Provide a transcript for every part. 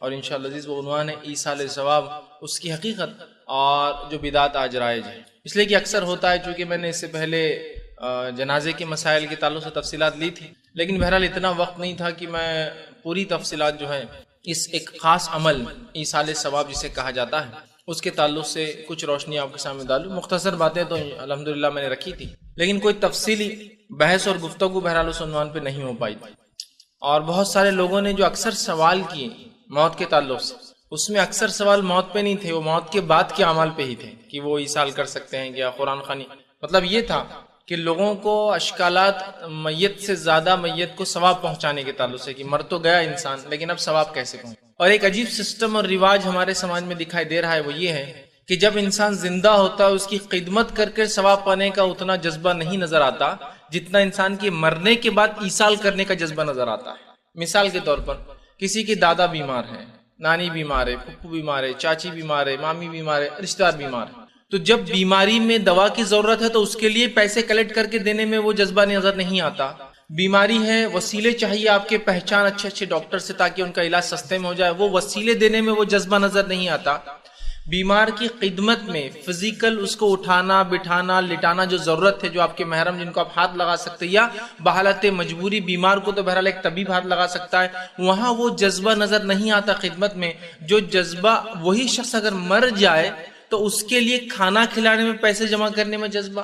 اور انشاءاللہ عزیز وہ عنوان ہے ایصال ثواب، اس کی حقیقت اور جو بدعت آج رائج ہے۔ اس لیے کہ اکثر ہوتا ہے، چونکہ میں نے اس سے پہلے جنازے کے مسائل کے تعلق سے تفصیلات لی تھی، لیکن بہرحال اتنا وقت نہیں تھا کہ میں پوری تفصیلات جو ہے اس ایک خاص عمل ایصال ثواب جسے کہا جاتا ہے اس کے تعلق سے کچھ روشنی آپ کے سامنے ڈالوں۔ مختصر باتیں تو الحمدللہ میں نے رکھی تھی، لیکن کوئی تفصیلی بحث اور گفتگو بہرحال اس عنوان پہ نہیں ہو پائی تھی۔ اور بہت سارے لوگوں نے جو اکثر سوال کیے موت کے تعلق سے، اس میں اکثر سوال موت پہ نہیں تھے، وہ موت کے بعد کے اعمال پہ ہی تھے کہ وہ ایصال کر سکتے ہیں کیا، قرآن خوانی۔ مطلب یہ تھا کہ لوگوں کو اشکالات میت سے زیادہ میت کو ثواب پہنچانے کے تعلق سے، کہ مر تو گیا انسان لیکن اب ثواب کیسے پہنچے۔ اور ایک عجیب سسٹم اور رواج ہمارے سماج میں دکھائی دے رہا ہے، وہ یہ ہے کہ جب انسان زندہ ہوتا ہے اس کی خدمت کر کے ثواب پانے کا اتنا جذبہ نہیں نظر آتا جتنا انسان کے مرنے کے بعد ایصال کرنے کا جذبہ نظر آتا ہے۔ مثال کے طور پر کسی کے دادا بیمار ہیں، نانی بیمار ہے، پھپھو بیمار ہے، چاچی بیمار ہے، مامی بیمار ہے، رشتہ دار بیمار ہے، تو جب بیماری میں دوا کی ضرورت ہے تو اس کے لیے پیسے کلیکٹ کر کے دینے میں وہ جذبہ نظر نہیں آتا۔ بیماری ہے، وسیلے چاہیے آپ کے پہچان اچھے ڈاکٹر سے تاکہ ان کا علاج سستے میں ہو جائے، وہ وسیلے دینے میں وہ جذبہ نظر نہیں آتا۔ بیمار کی خدمت میں فزیکل اس کو اٹھانا بٹھانا لٹانا جو ضرورت ہے، جو آپ کے محرم جن کو آپ ہاتھ لگا سکتے، یا بحالت مجبوری بیمار کو تو بہرحال ایک طبیب ہاتھ لگا سکتا ہے، وہاں وہ جذبہ نظر نہیں آتا خدمت میں۔ جو جذبہ وہی شخص اگر مر جائے تو اس کے لیے کھانا کھلانے میں، پیسے جمع کرنے میں جذبہ،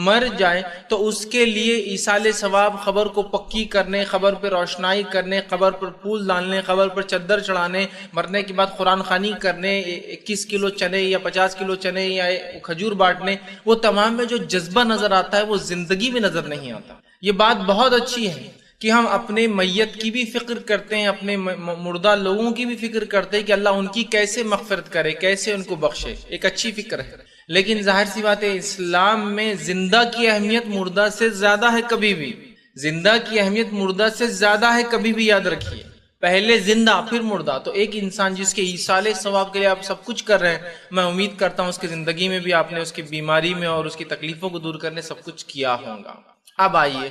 مر جائے تو اس کے لیے ایصال ثواب، خبر کو پکی کرنے، خبر پہ روشنائی کرنے، خبر پر پھول ڈالنے، خبر پر چادر چڑھانے، مرنے کے بعد قرآن خوانی کرنے، 21 کلو چنے یا 50 کلو چنے یا کھجور بانٹنے، وہ تمام میں جو جذبہ نظر آتا ہے وہ زندگی میں نظر نہیں آتا۔ یہ بات بہت اچھی ہے کہ ہم اپنے میت کی بھی فکر کرتے ہیں، اپنے مردہ لوگوں کی بھی فکر کرتے ہیں کہ اللہ ان کی کیسے مغفرت کرے، کیسے ان کو بخشے، ایک اچھی فکر ہے۔ لیکن ظاہر سی بات ہے اسلام میں زندہ کی اہمیت مردہ سے زیادہ ہے، کبھی بھی زندہ کی اہمیت مردہ سے زیادہ ہے، کبھی بھی یاد رکھیے۔ پہلے زندہ پھر مردہ۔ تو ایک انسان جس کے ایصال ثواب کے لیے آپ سب کچھ کر رہے ہیں، میں امید کرتا ہوں اس کی زندگی میں بھی آپ نے اس کی بیماری میں اور اس کی تکلیفوں کو دور کرنے سب کچھ کیا ہوگا۔ اب آئیے،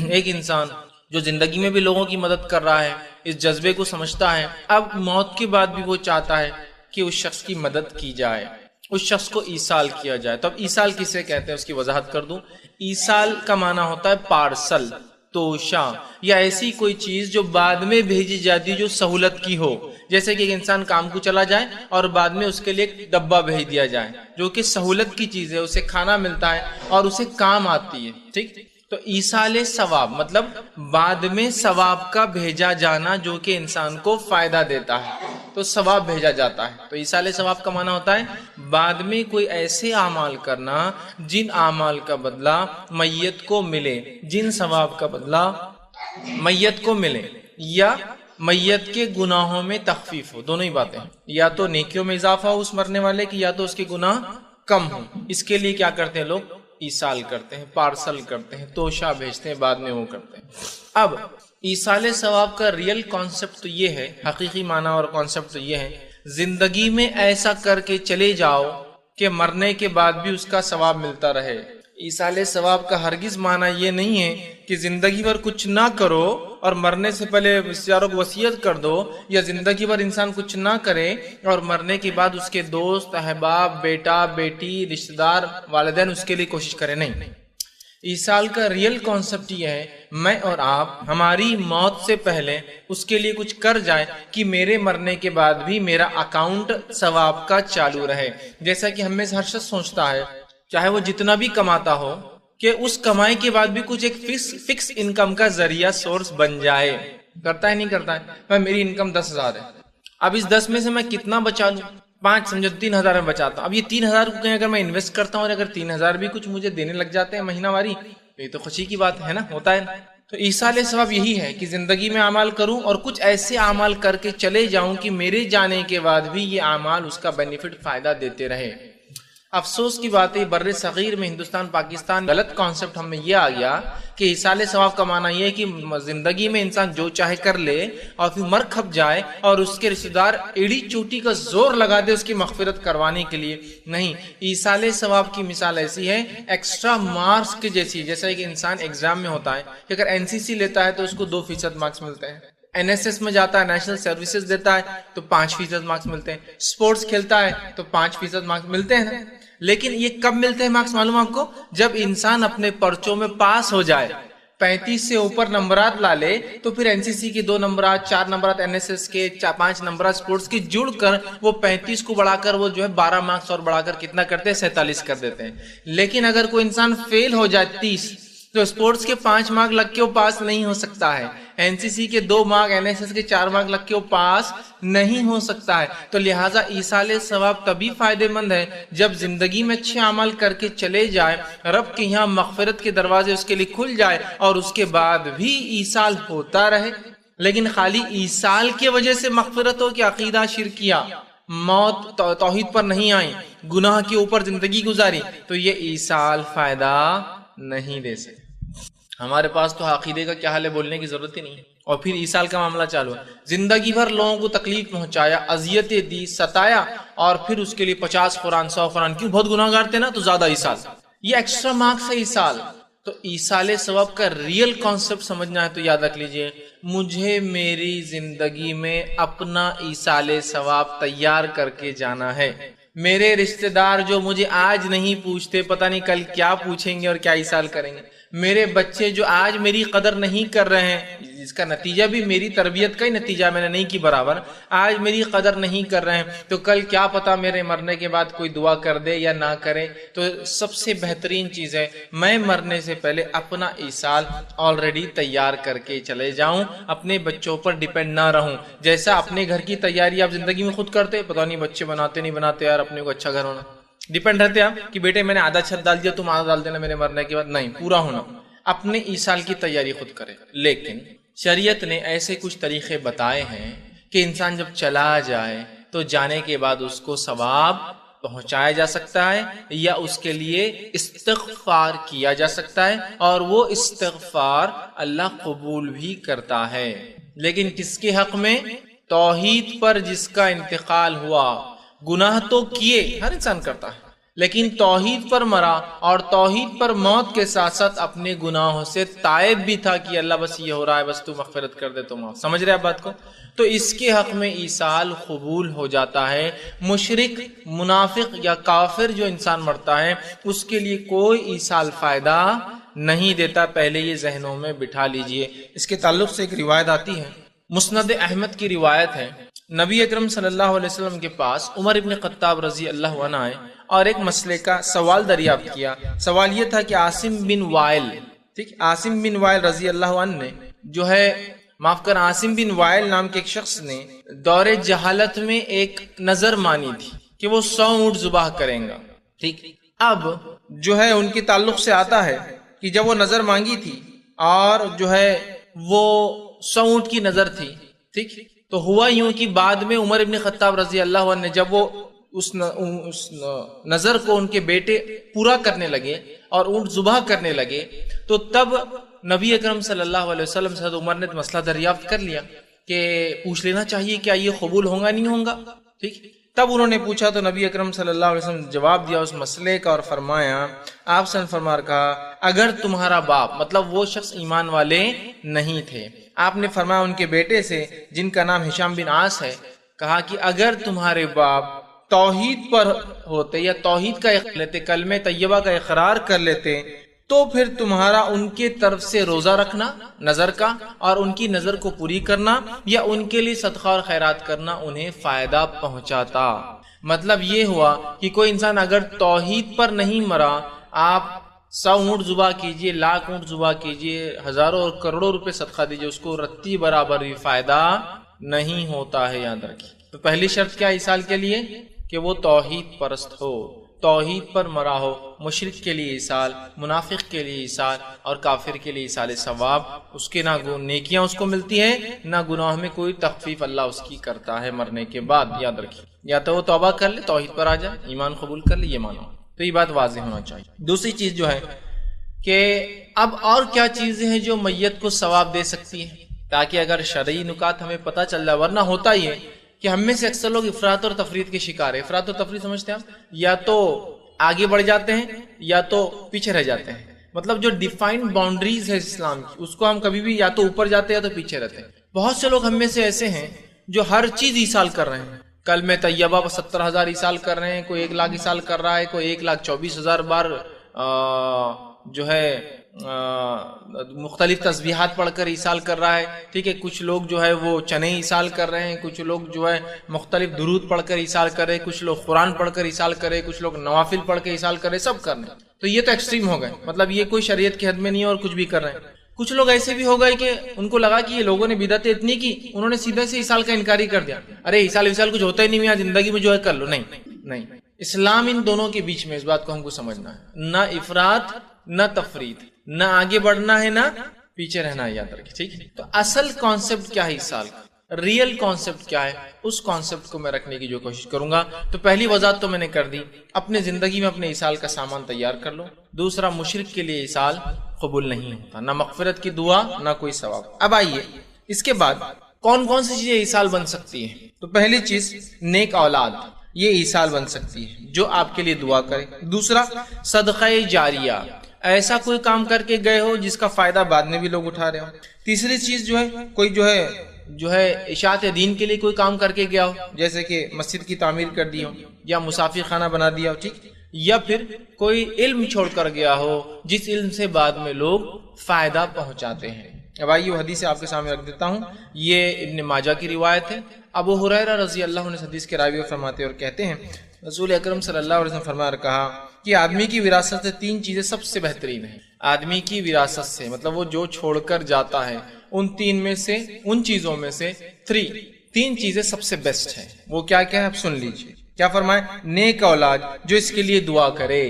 ایک انسان جو زندگی میں بھی لوگوں کی مدد کر رہا ہے، اس جذبے کو سمجھتا ہے، اب موت کے بعد بھی وہ چاہتا ہے کہ اس شخص کی مدد کی جائے، اس شخص کو ایصال کیا جائے۔ تو اب ایصال کسے کہتے ہیں اس کی وضاحت کر دوں۔ ایصال کا معنی ہوتا ہے پارسل، توشہ، یا ایسی کوئی چیز جو بعد میں بھیجی جاتی جو سہولت کی ہو، جیسے کہ ایک انسان کام کو چلا جائے اور بعد میں اس کے لیے ایک ڈبہ بھیج دیا جائے جو کہ سہولت کی چیز ہے، اسے کھانا ملتا ہے اور اسے کام آتی ہے، ٹھیک۔ تو ایصال ثواب مطلب بعد میں ثواب کا بھیجا جانا جو کہ انسان کو فائدہ دیتا ہے، تو ثواب بھیجا جاتا ہے۔ تو ایصال ثواب کا معنی ہوتا ہے بعد میں کوئی ایسے اعمال کرنا جن اعمال کا بدلہ میت کو ملے، جن ثواب کا بدلہ میت کو ملے، یا میت کے گناہوں میں تخفیف ہو۔ دونوں ہی باتیں، یا تو نیکیوں میں اضافہ ہو اس مرنے والے کی، یا تو اس کے گناہ کم ہو۔ اس کے لیے کیا کرتے ہیں لوگ؟ ایصال کرتے ہیں، پارسل کرتے ہیں، توشہ بھیجتے ہیں، بعد میں وہ کرتے ہیں۔ اب ایصال ثواب کا ریئل کانسیپٹ تو یہ ہے، حقیقی معنی اور کانسیپٹ تو یہ ہے، زندگی میں ایسا کر کے چلے جاؤ کہ مرنے کے بعد بھی اس کا ثواب ملتا رہے۔ ایصال ثواب کا ہرگز معنی یہ نہیں ہے کہ زندگی بھر کچھ نہ کرو اور مرنے سے پہلے رشتہ داروں کو وصیت کر دو، یا زندگی بھر انسان کچھ نہ کرے اور مرنے کے بعد اس کے دوست، احباب، بیٹا، بیٹی، رشتہ دار، والدین اس کے لیے کوشش کریں۔ نہیں، ایصال کا ریئل کانسیپٹ یہ ہے میں اور آپ ہماری موت سے پہلے اس کے لیے کچھ کر جائیں کہ میرے مرنے کے بعد بھی میرا اکاؤنٹ ثواب کا چالو رہے۔ جیسا کہ ہم میں سے ہر شخص سوچتا ہے، چاہے وہ جتنا بھی کماتا ہو، کہ اس کمائی کے بعد بھی کچھ ایک فکس انکم کا ذریعہ سورس بن جائے۔ کرتا ہے نہیں کرتا ہے؟ میں میری انکم 10,000 ہے، اب اس 10 میں سے میں کتنا بچا لوں؟ 5 سمجھو 3,000 میں بچاتا ہوں۔ اب یہ 3,000 کو کہیں اگر میں انویسٹ کرتا ہوں اور اگر 3,000 بھی کچھ مجھے دینے لگ جاتے ہیں مہینہ واری، تو یہ تو خوشی کی بات ہے نا، ہوتا ہے نا۔ تو ایصال ثواب یہی ہے کہ زندگی میں اعمال کروں اور کچھ ایسے اعمال کر کے چلے جاؤں کہ میرے جانے کے بعد بھی یہ اعمال اس کا بینیفٹ، فائدہ دیتے رہے۔ افسوس کی بات ہے بر صغیر میں، ہندوستان پاکستان، غلط کانسیپٹ ہم میں یہ آ گیا کہ ایصال ثواب کا معنی یہ ہے کہ زندگی میں انسان جو چاہے کر لے اور پھر مر کھپ جائے اور اس کے رشتہ دار ایڑی چوٹی کا زور لگا دے اس کی مغفرت کروانے کے لیے۔ نہیں، ایصال ثواب کی مثال ایسی ہے ایکسٹرا مارکس کے جیسی، جیسا کہ انسان ایگزام میں ہوتا ہے کہ اگر NCC لیتا ہے تو اس کو 2% مارکس ملتے ہیں، NSS میں جاتا ہے، نیشنل سروسز دیتا ہے تو 5% مارکس ملتے ہیں، سپورٹس کھیلتا ہے تو 5% مارکس ملتے ہیں نا۔ لیکن یہ کب ملتے ہیں مارکس معلوم آپ کو؟ جب انسان اپنے پرچوں میں پاس ہو جائے، 35 سے اوپر نمبرات لا لے تو پھر NCC کے 2 نمبرات، 4 نمبرات NSS کے، 5 نمبرات سپورٹس کے جڑ کر وہ 35 کو بڑھا کر وہ جو ہے 12 مارکس اور بڑھا کر کتنا کرتے ہیں؟ 47 کر دیتے ہیں۔ لیکن اگر کوئی انسان فیل ہو جائے 30 تو سپورٹس کے 5 مارک لگ کے وہ پاس نہیں ہو سکتا ہے، NCC کے 2 مارک، NSS کے 4 مارک لگ کے وہ پاس نہیں ہو سکتا ہے۔ تو لہٰذا ایصال ثواب تبھی فائدے مند ہے جب زندگی میں اچھے عمل کر کے چلے جائے، رب کے یہاں مغفرت کے دروازے اس کے لیے کھل جائے اور اس کے بعد بھی ایصال ہوتا رہے۔ لیکن خالی ایصال کی وجہ سے مغفرت ہو کہ عقیدہ شرکیہ، موت توحید پر نہیں آئی، گناہ کے اوپر زندگی گزاری، تو یہ ایصال فائدہ نہیں دے سکتے۔ ہمارے پاس تو عقیدے کا کیا حال ہے بولنے کی ضرورت ہی نہیں ہے، اور پھر ایصال کا معاملہ چالو ہے۔ زندگی بھر لوگوں کو تکلیف پہنچایا، اذیتیں دی، ستایا، اور پھر اس کے لیے 50 قرآن 100 قرآن، کیوں؟ بہت گناہ گار تھے نا تو زیادہ ایصال، یہ ایکسٹرا مارکس ہے ایصال۔ تو ایصال ثواب کا ریئل کانسیپٹ سمجھنا ہے تو یاد رکھ لیجئے، مجھے میری زندگی میں اپنا ایصال ثواب تیار کر کے جانا ہے۔ میرے رشتہ دار جو مجھے آج نہیں پوچھتے، پتہ نہیں کل کیا پوچھیں گے اور کیا ایصال کریں گے۔ میرے بچے جو آج میری قدر نہیں کر رہے ہیں، جس کا نتیجہ بھی میری تربیت کا ہی نتیجہ میں نے نہیں کی برابر، آج میری قدر نہیں کر رہے ہیں، تو کل کیا پتا میرے مرنے کے بعد کوئی دعا کر دے یا نہ کرے۔ تو سب سے بہترین چیز ہے میں مرنے سے پہلے اپنا ایصال آلریڈی تیار کر کے چلے جاؤں، اپنے بچوں پر ڈیپینڈ نہ رہوں۔ جیسا اپنے گھر کی تیاری آپ زندگی میں خود کرتے، پتہ نہیں بچے بناتے نہیں بناتے، یار اپنے کو اچھا گھر ہونا، ڈیپینڈ رہتے آپ کہ بیٹے میں نے آدھا چھت ڈال دیا، تم آدھا ڈال دینا میرے مرنے کے بعد، نہیں، پورا ہونا۔ اپنے ایصال کی تیاری خود کرے۔ لیکن شریعت نے ایسے کچھ طریقے بتائے ہیں کہ انسان جب چلا جائے تو جانے کے بعد اس کو ثواب پہنچایا جا سکتا ہے، یا اس کے لیے استغفار کیا جا سکتا ہے، اور وہ استغفار اللہ قبول بھی کرتا ہے۔ لیکن کس کے حق میں؟ توحید پر جس کا انتقال ہوا۔ گناہ تو کیے، ہر انسان کرتا ہے، لیکن توحید پر مرا اور توحید پر موت کے ساتھ ساتھ اپنے گناہوں سے تائب بھی تھا کہ اللہ بس یہ ہو رہا ہے، بس تو مغفرت کر دے تو معاف۔ سمجھ رہے آپ بات کو؟ تو اس کے حق میں ایصال قبول ہو جاتا ہے۔ مشرک، منافق یا کافر جو انسان مرتا ہے اس کے لیے کوئی ایصال فائدہ نہیں دیتا، پہلے یہ ذہنوں میں بٹھا لیجئے۔ اس کے تعلق سے ایک روایت آتی ہے، مسند احمد کی روایت ہے، نبی اکرم صلی اللہ علیہ وسلم کے پاس عمر ابن خطاب رضی اللہ عنہ آئے اور ایک مسئلے کا سوال دریافت کیا۔ سوال یہ تھا کہ عاصم بن وائل، ٹھیک، عاصم بن وائل رضی اللہ عنہ نے جو ہے، معاف کر، عاصم بن وائل نام کے ایک شخص نے دور جہالت میں ایک نظر مانی تھی کہ وہ 100 اونٹ ذبح کریں گا، ٹھیک۔ اب جو ہے ان کے تعلق سے آتا ہے کہ جب وہ نظر مانگی تھی اور جو ہے وہ 100 اونٹ کی نظر تھی، ٹھیک، تو ہوا یوں کہ بعد میں عمر ابن خطاب رضی اللہ عنہ نے جب وہ اس نظر کو ان کے بیٹے پورا کرنے لگے اور اونٹ ذبح کرنے لگے، تو تب نبی اکرم صلی اللہ علیہ وسلم سے عمر نے مسئلہ دریافت کر لیا کہ پوچھ لینا چاہیے کیا یہ قبول ہوگا نہیں ہوگا، ٹھیک۔ تب انہوں نے پوچھا تو نبی اکرم صلی اللہ علیہ وسلم نے جواب دیا اس مسئلے کا اور فرمایا، آپ سے فرمار کہا اگر تمہارا باپ، مطلب وہ شخص ایمان والے نہیں تھے، آپ نے فرمایا ان کے بیٹے سے جن کا نام ہشام بن عاص ہے، کہا کہ اگر تمہارے باپ توحید پر ہوتے یا توحید کا لیتے، کلمہ طیبہ کا اقرار کر لیتے، تو پھر تمہارا ان کے طرف سے روزہ رکھنا نظر کا اور ان کی نظر کو پوری کرنا یا ان کے لیے صدقہ اور خیرات کرنا انہیں فائدہ پہنچاتا۔ مطلب یہ ہوا کہ کوئی انسان اگر توحید پر نہیں مرا، آپ 100 اونٹ ذبح کیجئے، 1,00,000 اونٹ ذبح کیجئے، ہزاروں اور کروڑوں روپے صدقہ دیجئے، اس کو رتی برابر بھی فائدہ نہیں ہوتا ہے، یاد رکھیے۔ تو پہلی شرط کیا ایصال کے لیے؟ کہ وہ توحید پرست ہو، توحید پر مرا ہو۔ مشرک کے لیے ایصال، منافق کے لیے ایصال اور کافر کے لیے ایصال ثواب، اس کے نہ نیکیاں اس کو ملتی ہیں، نہ گناہ میں کوئی تخفیف اللہ اس کی کرتا ہے مرنے کے بعد، یاد رکھیے۔ یا تو وہ توبہ کر لے، توحید پر آ جائے، ایمان قبول کر لے، یہ مانو، تو یہ بات واضح ہونا چاہیے۔ دوسری چیز جو ہے کہ اب اور کیا چیزیں ہیں جو میت کو ثواب دے سکتی ہیں، تاکہ اگر شرعی نکات ہمیں پتہ چل جائے، ورنہ ہوتا ہی ہے کہ ہم میں سے اکثر لوگ افراط اور تفریط کے شکار ہیں۔ افراط اور تفریط سمجھتے ہیں آپ، یا تو آگے بڑھ جاتے ہیں یا تو پیچھے رہ جاتے ہیں۔ مطلب جو ڈیفائنڈ باؤنڈریز ہے اسلام کی، اس کو ہم کبھی بھی یا تو اوپر جاتے ہیں یا تو پیچھے رہتے ہیں۔ بہت سے لوگ ہم میں سے ایسے ہیں جو ہر چیز ایصال کر رہے ہیں. کلمہ طیبہ 70,000 ایصال کر رہے ہیں، کوئی 1,00,000 ایصال کر رہا ہے، کوئی 1,24,000 بار جو ہے مختلف تسبیحات پڑھ کر ایصال کر رہا ہے. ٹھیک ہے، کچھ لوگ جو ہے وہ چنے ایصال کر رہے ہیں، کچھ لوگ جو ہے مختلف درود پڑھ کر ایصال کر رہے ہیں، کچھ لوگ قرآن پڑھ کر ایصال کر رہے ہیں، کچھ لوگ نوافل پڑھ کے ایصال کر رہے ہیں، سب کر رہے ہیں. تو یہ تو ایکسٹریم ہو گئے، مطلب یہ کوئی شریعت کی حد میں نہیں ہے اور کچھ بھی کر رہے ہیں. کچھ لوگ ایسے بھی ہو گئے کہ ان کو لگا کہ یہ لوگوں نے بدعتیں اتنی کی، انہوں نے سیدھے سے ایصال کا انکار ہی کر دیا. ارے ایصال کچھ ہوتا ہی نہیں، زندگی میں جو ہے کر لو. نہیں، اسلام ان دونوں کے بیچ میں، اس بات کو ہم کو سمجھنا ہے. نہ افراط نہ تفریط، نہ آگے بڑھنا ہے نہ پیچھے رہنا ہے، یاد رکھیں. ٹھیک ہے، تو اصل کانسیپٹ کیا ہے ایصال کا، ریئل کانسیپٹ کیا ہے، اس کانسیپٹ کو میں رکھنے کی جو کوشش کروں گا. تو پہلی وضاحت تو میں نے کر دی، اپنے زندگی میں اپنے ایصال کا سامان تیار کر لو. دوسرا، مشرک کے لیے ایصال قبول نہیں ہوتا، نہ مغفرت کی دعا نہ کوئی ثواب. اب آئیے اس کے بعد کون کون سی چیزیں ایصال بن سکتی ہیں. تو پہلی چیز نیک اولاد، یہ ایصال بن سکتی ہے جو آپ کے لیے دعا کرے. دوسرا، صدقہ جاریہ، ایسا کوئی کام کر کے گئے ہو جس کا فائدہ بعد میں بھی لوگ اٹھا رہے ہو. تیسری چیز جو ہے کوئی جو ہے اشاعت دین کے لیے کوئی کام کر کے گیا ہو، جیسے کہ مسجد کی تعمیر کر دی ہو یا مسافر خانہ بنا دیا ہو. ٹھیک، یا پھر کوئی علم چھوڑ کر گیا ہو جس علم سے بعد میں لوگ فائدہ پہنچاتے ہیں. اب آئیے وہ حدیث آپ کے سامنے رکھ دیتا ہوں. یہ ابن ماجہ کی روایت ہے. ابو ہریرہ رضی اللہ عنہ اس حدیث کے راوی فرماتے اور کہتے ہیں رسول اکرم صلی اللہ علیہ وسلم فرمایا اور کہا کہ آدمی کی وراثت سے 3 چیزیں سب سے بہترین ہیں. آدمی کی وراثت سے مطلب وہ جو چھوڑ کر جاتا ہے ان چیزوں میں سے 3 چیزیں سب سے بیسٹ ہیں. وہ کیا ہے آپ سن لیجئے. کیا فرمائے؟ نیک اولاد جو اس کے لیے دعا کرے.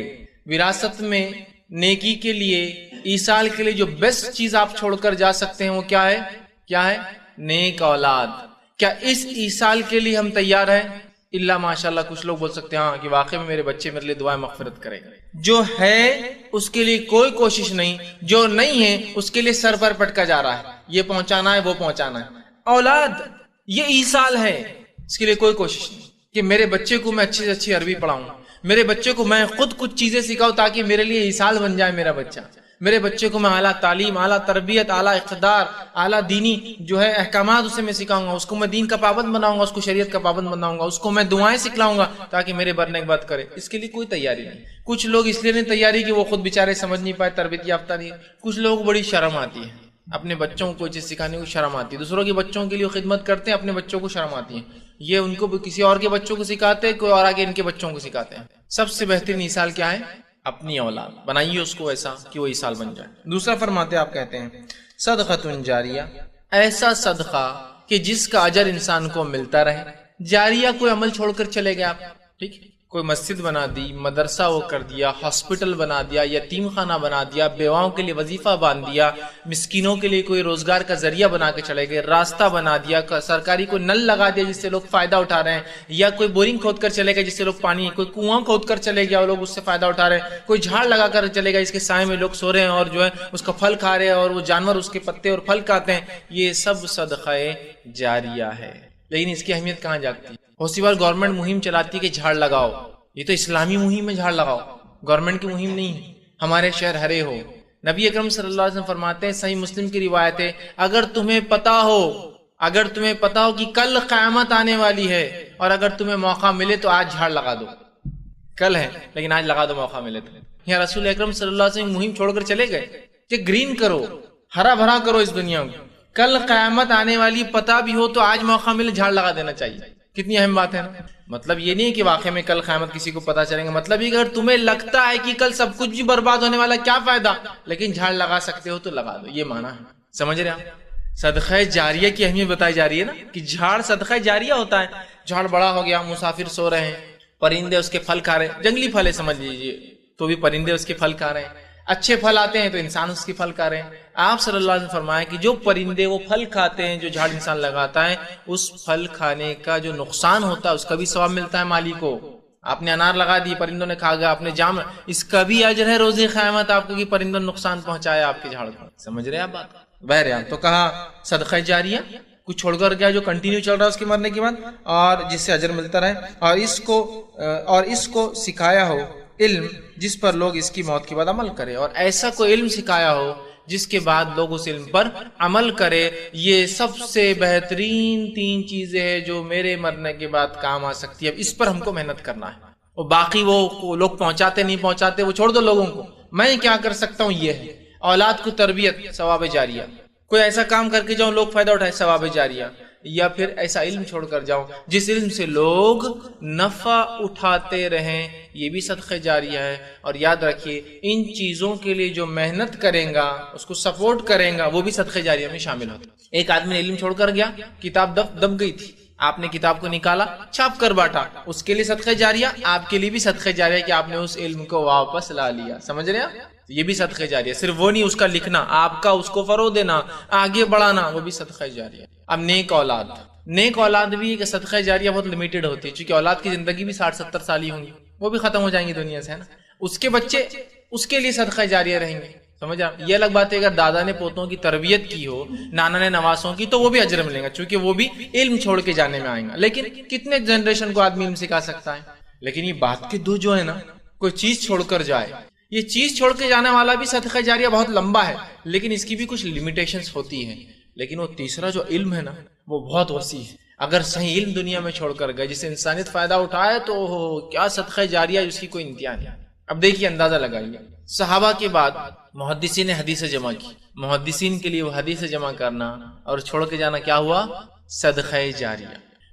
وراثت میں نیکی کے لیے، ایصال کے لیے جو بیسٹ چیز آپ چھوڑ کر جا سکتے ہیں وہ کیا ہے؟ نیک اولاد. کیا اس ایصال کے لیے ہم تیار ہیں؟ اللہ ماشاءاللہ کچھ لوگ بول سکتے ہیں ہاں کہ واقعی میں میرے بچے میرے لیے دعائیں مغفرت کرے. جو ہے اس کے لیے کوئی کوشش نہیں، جو نہیں ہے اس کے لیے سر پر پٹکا جا رہا ہے، یہ پہنچانا ہے وہ پہنچانا ہے. اولاد یہ ایصال ہے، اس کے لیے کوئی کوشش نہیں کہ میرے بچے کو میں اچھی سے اچھی عربی پڑھاؤں، میرے بچے کو میں خود کچھ چیزیں سکھاؤں تاکہ میرے لیے ایصال بن جائے میرا بچہ. میرے بچے کو میں اعلیٰ تعلیم، اعلیٰ تربیت، اعلیٰ اقتدار، اعلیٰ دینی جو ہے احکامات اسے میں سکھاؤں گا، اس کو میں دین کا پابند بناؤں گا، اس کو شریعت کا پابند بناؤں گا، اس کو میں دعائیں سکھلاؤں گا تاکہ میرے برنے کے بعد کرے. اس کے لیے کوئی تیاری نہیں. کچھ لوگ اس لیے نہیں تیاری کہ وہ خود بیچارے سمجھ نہیں پائے، تربیت یافتہ نہیں. کچھ لوگوں کو بڑی شرم آتی ہے اپنے بچوں کو کوئی چیز سکھانے کو، شرم آتی ہے. دوسروں کے بچوں کے لیے خدمت کرتے ہیں، اپنے بچوں کو شرم آتی ہے. یہ ان کو کسی اور کے بچوں کو سکھاتے ہیں، کوئی اور آگے ان کے بچوں کو سکھاتے ہیں. سب سے بہترین ایصال کیا ہے؟ اپنی اولاد بنائیے اس کو ایسا کہ وہ ایصال بن جائے. دوسرا فرماتے آپ کہتے ہیں صدقۃ جاریہ، ایسا صدقہ کہ جس کا اجر انسان کو ملتا رہے. جاریہ کوئی عمل چھوڑ کر چلے گئے آپ، ٹھیک، کوئی مسجد بنا دی، مدرسہ وہ کر دیا، ہاسپٹل بنا دیا، یتیم خانہ بنا دیا، بیواؤں کے لیے وظیفہ باندھ دیا، مسکینوں کے لیے کوئی روزگار کا ذریعہ بنا کے چلے گئے، راستہ بنا دیا، سرکاری کوئی نل لگا دیا جس سے لوگ فائدہ اٹھا رہے ہیں، یا کوئی بورنگ کھود کر چلے گئے جس سے لوگ پانی، کوئی کنواں کھود کر چلے گیا اور لوگ اس سے فائدہ اٹھا رہے ہیں، کوئی جھاڑ لگا کر چلے گا اس کے سائے میں لوگ سو رہے ہیں اور جو ہے اس کا پھل کھا رہے ہیں اور وہ جانور اس کے پتے اور پھل کھاتے ہیں. یہ سب صدقہ جاریہ ہے. لیکن اس کی اہمیت کہاں جاتی ہے؟ بہت سی بار گورنمنٹ مہم چلاتی ہے کہ جھاڑ لگاؤ، یہ تو اسلامی مہم ہے، جھاڑ لگاؤ، گورنمنٹ کی مہم نہیں ہے. ہمارے شہر ہرے ہو. نبی اکرم صلی اللہ علیہ وسلم فرماتے ہیں، صحیح مسلم کی روایت ہے، اگر تمہیں پتا ہو کہ کل قیامت آنے والی ہے اور اگر تمہیں موقع ملے تو آج جھاڑ لگا دو. کل ہے لیکن آج لگا دو، موقع ملے تو. یا رسول اکرم صلی اللہ علیہ وسلم مہم چھوڑ کر چلے گئے کہ گرین کرو، ہرا بھرا کرو اس دنیا کو. کل قیامت آنے والی پتا بھی ہو تو آج موقع ملے جھاڑ لگا دینا چاہیے. کتنی اہم بات ہے نا. مطلب یہ نہیں کہ واقعے میں کل قیامت کسی کو پتا چلے گا، مطلب یہ کہ اگر تمہیں لگتا ہے کہ کل سب کچھ بھی برباد ہونے والا، کیا فائدہ، لیکن جھاڑ لگا سکتے ہو تو لگا دو. یہ معنی ہے. سمجھ رہے ہیں؟ صدقہ جاریہ کی اہمیت بتائی جا رہی ہے نا کہ جھاڑ صدقہ جاریہ ہوتا ہے. جھاڑ بڑا ہو گیا، مسافر سو رہے ہیں، پرندے اس کے پھل کھا رہے ہیں، جنگلی پھل ہے سمجھ لیجیے تو بھی پرندے اس کے پھل کھا رہے ہیں. اچھے پھل آتے ہیں تو انسان اس کے پھل کھا رہے ہیں. آپ صلی اللہ علیہ وسلم فرمایا کہ جو پرندے وہ پھل کھاتے ہیں، جو جھاڑ انسان لگاتا ہے، اس پھل کھانے کا جو نقصان ہوتا ہے اس کا بھی ثواب ملتا ہے مالی کو. آپ نے انار لگا دی، پرندوں نے کھا گیا، آپ نے جام، اس کا بھی اجر ہے روز قیامت آپ کو کہ پرندوں نے نقصان پہنچایا آپ کے جھاڑ کو. سمجھ رہے ہیں آپ بات؟ بہرحال تو کہا صدقہ جاریہ کچھ چھوڑ کر گیا جو کنٹینیو چل رہا ہے اس کے مرنے کے بعد اور جس سے اجر ملتا رہے، اور اس کو سکھایا ہو علم جس پر لوگ اس کی موت کے بعد عمل کرے. اور ایسا کوئی علم سکھایا ہو جس کے بعد لوگ اس علم پر عمل کرے. یہ سب سے بہترین 3 چیزیں ہیں جو میرے مرنے کے بعد کام آ سکتی ہے. اب اس پر ہم کو محنت کرنا ہے. اور باقی وہ لوگ پہنچاتے نہیں پہنچاتے وہ چھوڑ دو لوگوں کو. میں کیا کر سکتا ہوں یہ ہے اولاد کو تربیت, ثواب جاریہ. کوئی ایسا کام کر کے جاؤں لوگ فائدہ اٹھائے, ثواب جاریہ. یا پھر ایسا علم چھوڑ کر جاؤں جس علم سے لوگ نفع اٹھاتے رہیں, یہ بھی صدقہ جاریہ ہے. اور یاد رکھیے ان چیزوں کے لیے جو محنت کریں گا, اس کو سپورٹ کریں گا, وہ بھی صدقہ جاریہ میں شامل ہوتا. ایک آدمی نے علم چھوڑ کر گیا, کتاب دب گئی تھی, آپ نے کتاب کو نکالا, چھاپ کر بانٹا, اس کے لیے صدقہ جاریہ. آپ کے لیے بھی صدقہ جاریہ کہ آپ نے اس علم کو واپس لا لیا. سمجھ رہے ہیں؟ یہ بھی صدقہ جاریہ. صرف وہ نہیں اس کا لکھنا, آپ کا اس کو فروغ دینا, آگے بڑھانا, وہ بھی صدقہ جاریہ. اب نیک اولاد بھی ایک صدقہ جاریہ بہت لمیٹڈ ہوتی ہے, چونکہ اولاد کی زندگی بھی 60-70 سال ہی ہوں گی, وہ بھی ختم ہو جائیں گی دنیا سے, ہے نا. اس کے بچے اس کے لیے صدقہ جاریہ رہیں گے. سمجھ آپ؟ یہ الگ بات ہے اگر دادا نے پوتوں کی تربیت کی ہو, نانا نے نواسوں کی, تو وہ بھی اجر ملے گا, چونکہ وہ بھی علم چھوڑ کے جانے میں آئیں گا. لیکن کتنے جنریشن کو آدمی علم سکھا سکتا ہے؟ لیکن یہ بات کے دو جو ہے نا, کوئی چیز چھوڑ کر جائے, یہ چیز چھوڑ کے جانے والا بھی صدقہ جاریہ بہت لمبا ہے, لیکن اس کی بھی کچھ لمیٹیشنز ہوتی ہیں. لیکن وہ تیسرا جو علم ہے نا, وہ بہت وسیع ہے. اگر صحیح علم دنیا میں چھوڑ کر گئے جس سے انسانیت فائدہ اٹھائے, تو کیا صدقہ جاریہ, اس کی کوئی انتہا نہیں. اب دیکھیے, اندازہ لگائیے, صحابہ کے بعد محدثین نے حدیث جمع کی. محدثین کے لیے وہ حدیث جمع کرنا اور چھوڑ کے جانا کیا ہوا؟ صدقہ جاریہ.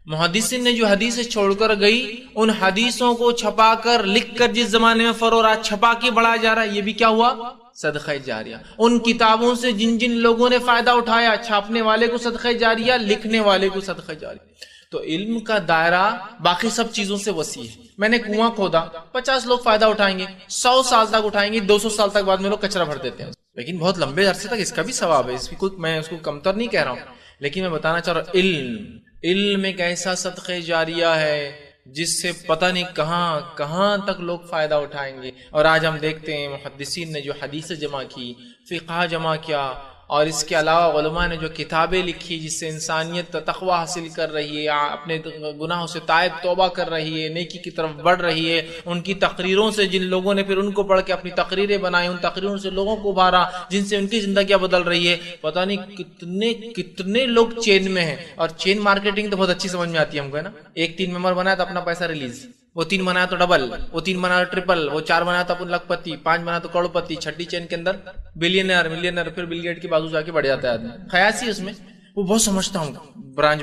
محدثین نے جو حدیث چھوڑ کر گئی, ان حدیثوں کو چھپا کر لکھ کر جس زمانے میں فروغ رہا, چھپا کے بڑھایا جا رہا ہے, یہ بھی کیا ہوا؟ صدقہ جاریہ. ان کتابوں سے جن جن لوگوں نے فائدہ اٹھایا, چھاپنے والے کو صدقہ جاریہ, لکھنے والے کو صدقہ جاریہ. تو علم کا دائرہ باقی سب چیزوں سے وسیع ہے. میں نے کنواں کھودا, 50 لوگ فائدہ اٹھائیں گے, 100 سال تک اٹھائیں گے, 200 سال تک بعد میں لوگ کچرا بھر دیتے ہیں, لیکن بہت لمبے عرصے تک اس کا بھی ثواب ہے. اس کی میں اس کو کمتر نہیں کہہ رہا ہوں, لیکن میں بتانا چاہ رہا ہوں علم ایک ایسا صدقہ جاریہ ہے جس سے پتہ نہیں کہاں تک لوگ فائدہ اٹھائیں گے. اور آج ہم دیکھتے ہیں محدثین نے جو حدیث جمع کی, فقہ جمع کیا, اور اس کے علاوہ علماء نے جو کتابیں لکھی جس سے انسانیت تقوی حاصل کر رہی ہے, اپنے گناہوں سے تائب توبہ کر رہی ہے, نیکی کی طرف بڑھ رہی ہے. ان کی تقریروں سے جن لوگوں نے پھر ان کو پڑھ کے اپنی تقریریں بنائی, ان تقریروں سے لوگوں کو ابھارا جن سے ان کی زندگیاں بدل رہی ہے. پتہ نہیں کتنے لوگ چین میں ہیں. اور چین مارکیٹنگ تو بہت اچھی سمجھ میں آتی ہے ہم کو, ہے نا. ایک 3 ممبر بنایا تو اپنا پیسہ ریلیز, وہ 3 بنایا تو ڈبل, وہ 3 بنایا تو ٹرپل, وہ 4 بنایا تو اپن لکھ پتی, 5 بنایا تو کروڑ پتی, 6ٹھی چین کے اندر ملینئر, پھر بل گیٹ کے بازو جا کے بڑھ جاتا ہے آدمی. خیاسی اس میں وہ بہت سمجھتا ہوں برانچ,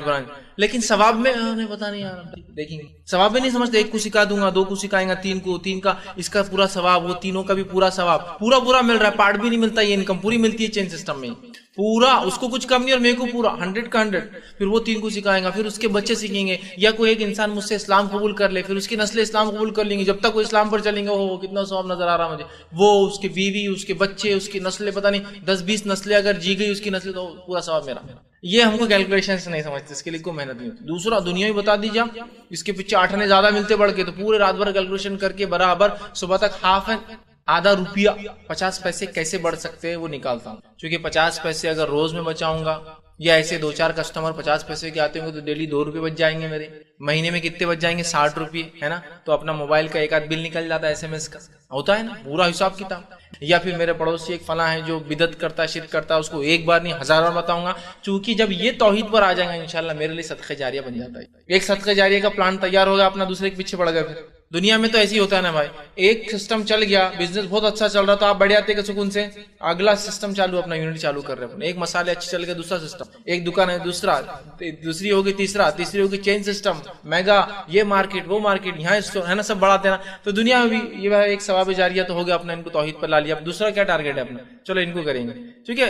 لیکن ثواب میں انہیں پتا نہیں یار. دیکھیں گے ثواب میں نہیں سمجھتے, 1 کو سکھا دوں گا, 2 کو سکھائیں گا, 3 کو, 3 کا اس کا پورا ثواب, وہ تینوں کا بھی پورا ثواب, پورا مل رہا ہے. پارٹ بھی نہیں ملتا, یہ انکم پوری ملتی ہے چین سسٹم میں پورا, اس کو کچھ کم نہیں اور میرے کو پورا 100 کا 100. پھر وہ 3 کو سکھائیں گا, پھر اس کے بچے سیکھیں گے, یا کوئی ایک انسان مجھ سے اسلام قبول کر لے, پھر اس کی نسل اسلام قبول کر لیں گے. جب تک وہ اسلام پر چلیں گے, وہ کتنا ثواب نظر آ رہا مجھے. وہ اس کی بیوی, اس کے بچے, اس کی نسلیں, پتہ نہیں 10-20 نسلیں اگر جی گئی اس کی نسل, تو پورا ثواب میرا. یہ ہم کو کیلکولیشن سے نہیں سمجھتے, اس کے لیے کوئی محنت نہیں ہوتی. دوسرا دنیا بھی بتا دیجیے, اس کے پیچھے 8 آنے زیادہ ملتے بڑھ کے, تو پورے رات بھر کیلکولیشن کر کے برابر صبح تک آدھا روپیہ 50 پیسے کیسے بڑھ سکتے ہیں وہ نکالتا ہوں. چونکہ 50 پیسے اگر روز میں بچاؤں گا, یا ایسے 2-4 کسٹمر 50 پیسے کے آتے ہوں گے, تو ڈیلی 2 روپے بچ جائیں گے میرے. مہینے میں کتنے بچ جائیں گے؟ 60 روپے, ہے نا. تو اپنا موبائل کا ایک آدھ بل نکل جاتا ہے, SMS کا ہوتا ہے نا, پورا حساب کتاب. یا پھر میرے پڑوسی ایک فلاں ہے جو بدعت کرتا ہے, شرک کرتا ہے, اس کو ایک بار نہیں 1000 بار بتاؤں گا. چونکہ جب یہ توحید پر آ جائیں گا انشاءاللہ میرے لیے صدقہ جاریہ بن جاتا ہے. ایک صدقہ جاریہ کا پلان تیار ہوگا, اپنا دوسرے کے پیچھے پڑ گیا. پھر دنیا میں تو ایسے ہی ہوتا ہے نا بھائی, ایک سسٹم چل گیا, بزنس بہت اچھا چل رہا, تو آپ بڑھے آتے کہ سکون سے اگلا سسٹم چالو, اپنا یونٹ چالو کر رہے ہیں. ایک مسالے اچھے چل گئے, دوسرا سسٹم, ایک دکان ہے دوسرا, دوسری ہوگی تیسرا, تیسری ہوگی چین سسٹم, میگا, یہ مارکیٹ, وہ مارکیٹ, یہاں اسٹور, ہے نا, سب بڑھاتے ہیں نا. تو دنیا میں بھی یہ ایک ثواب جاریہ تو ہو گیا, اپنا ان کو توحید پر لا لیا. اب دوسرا کیا ٹارگیٹ ہے اپنا, چلو ان کو کریں گے. کیونکہ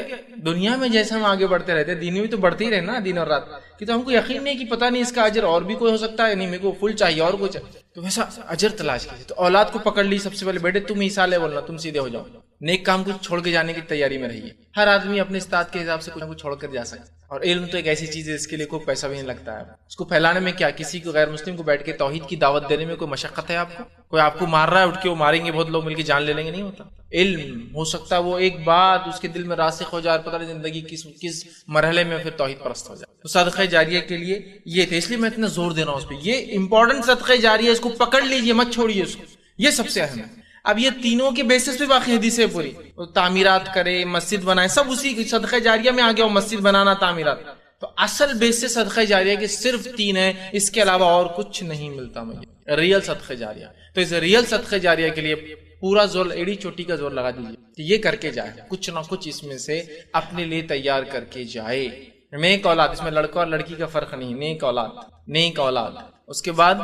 دنیا میں جیسے ہم آگے بڑھتے رہتے ہیں, دین میں بھی تو بڑھتے ہی رہے نا, دن اور رات. کہ تو ہم کو یقین نہیں کہ پتہ نہیں اس کا اجر اور بھی کوئی ہو سکتا ہے, نہیں میرے کو فل چاہیے اور کچھ, تو ویسا اجر تلاش کیجیے. تو اولاد کو پکڑ لی سب سے پہلے, بیٹے تم عیسیٰ علیہ بولنا, تم سیدھے ہو جاؤ, نیک کام کچھ چھوڑ کے جانے کی تیاری میں رہیے. ہر آدمی اپنے استاد کے حساب سے کچھ نہ کچھ چھوڑ کر جا سکتا. اور علم تو ایک ایسی چیز ہے اس کے لیے کوئی پیسہ بھی نہیں لگتا ہے. اس کو پھیلانے میں کیا, کسی کو غیر مسلم کو بیٹھ کے توحید کی دعوت دینے میں کوئی مشقت ہے آپ کو؟ کوئی آپ کو مار رہا ہے, اٹھ کے وہ ماریں گے, بہت لوگ مل کے جان لے لیں گے, نہیں ہوتا. علم ہو سکتا ہے وہ ایک بات اس کے دل میں راسخ ہو جائے, پتہ نہیں زندگی کس مرحلے میں پھر توحید پرست ہو جائے. تو صدقہ جاریہ کے لیے یہ تھے, اس لیے میں اتنا زور دے رہا ہوں اس پہ. یہ امپورٹنٹ صدقہ جاریہ, اس کو پکڑ لیجئے, مت چھوڑیے اس کو, یہ سب سے اہم ہے. اب یہ تینوں کے بیسس پہ باقی حدیث ہے پوری، تعمیرات کرے، مسجد بنائے، سب اسی صدقہ جاریہ میں آ گیا، مسجد بنانا، تعمیرات. تو اصل بیس صدقہ جاریہ کے صرف 3 ہیں، اس کے علاوہ اور کچھ نہیں ملتا مجھے، ریئل صدقہ جاریہ. تو اس ریئل صدقہ جاریہ کے لیے پورا زور، ایڑی چوٹی کا زور لگا دیجیے کہ یہ کر کے جائے، کچھ نہ کچھ اس میں سے اپنے لیے تیار کر کے جائے. نیک اولاد، اس میں لڑکا اور لڑکی کا فرق نہیں، نیک اولاد، نیک اولاد. اس کے بعد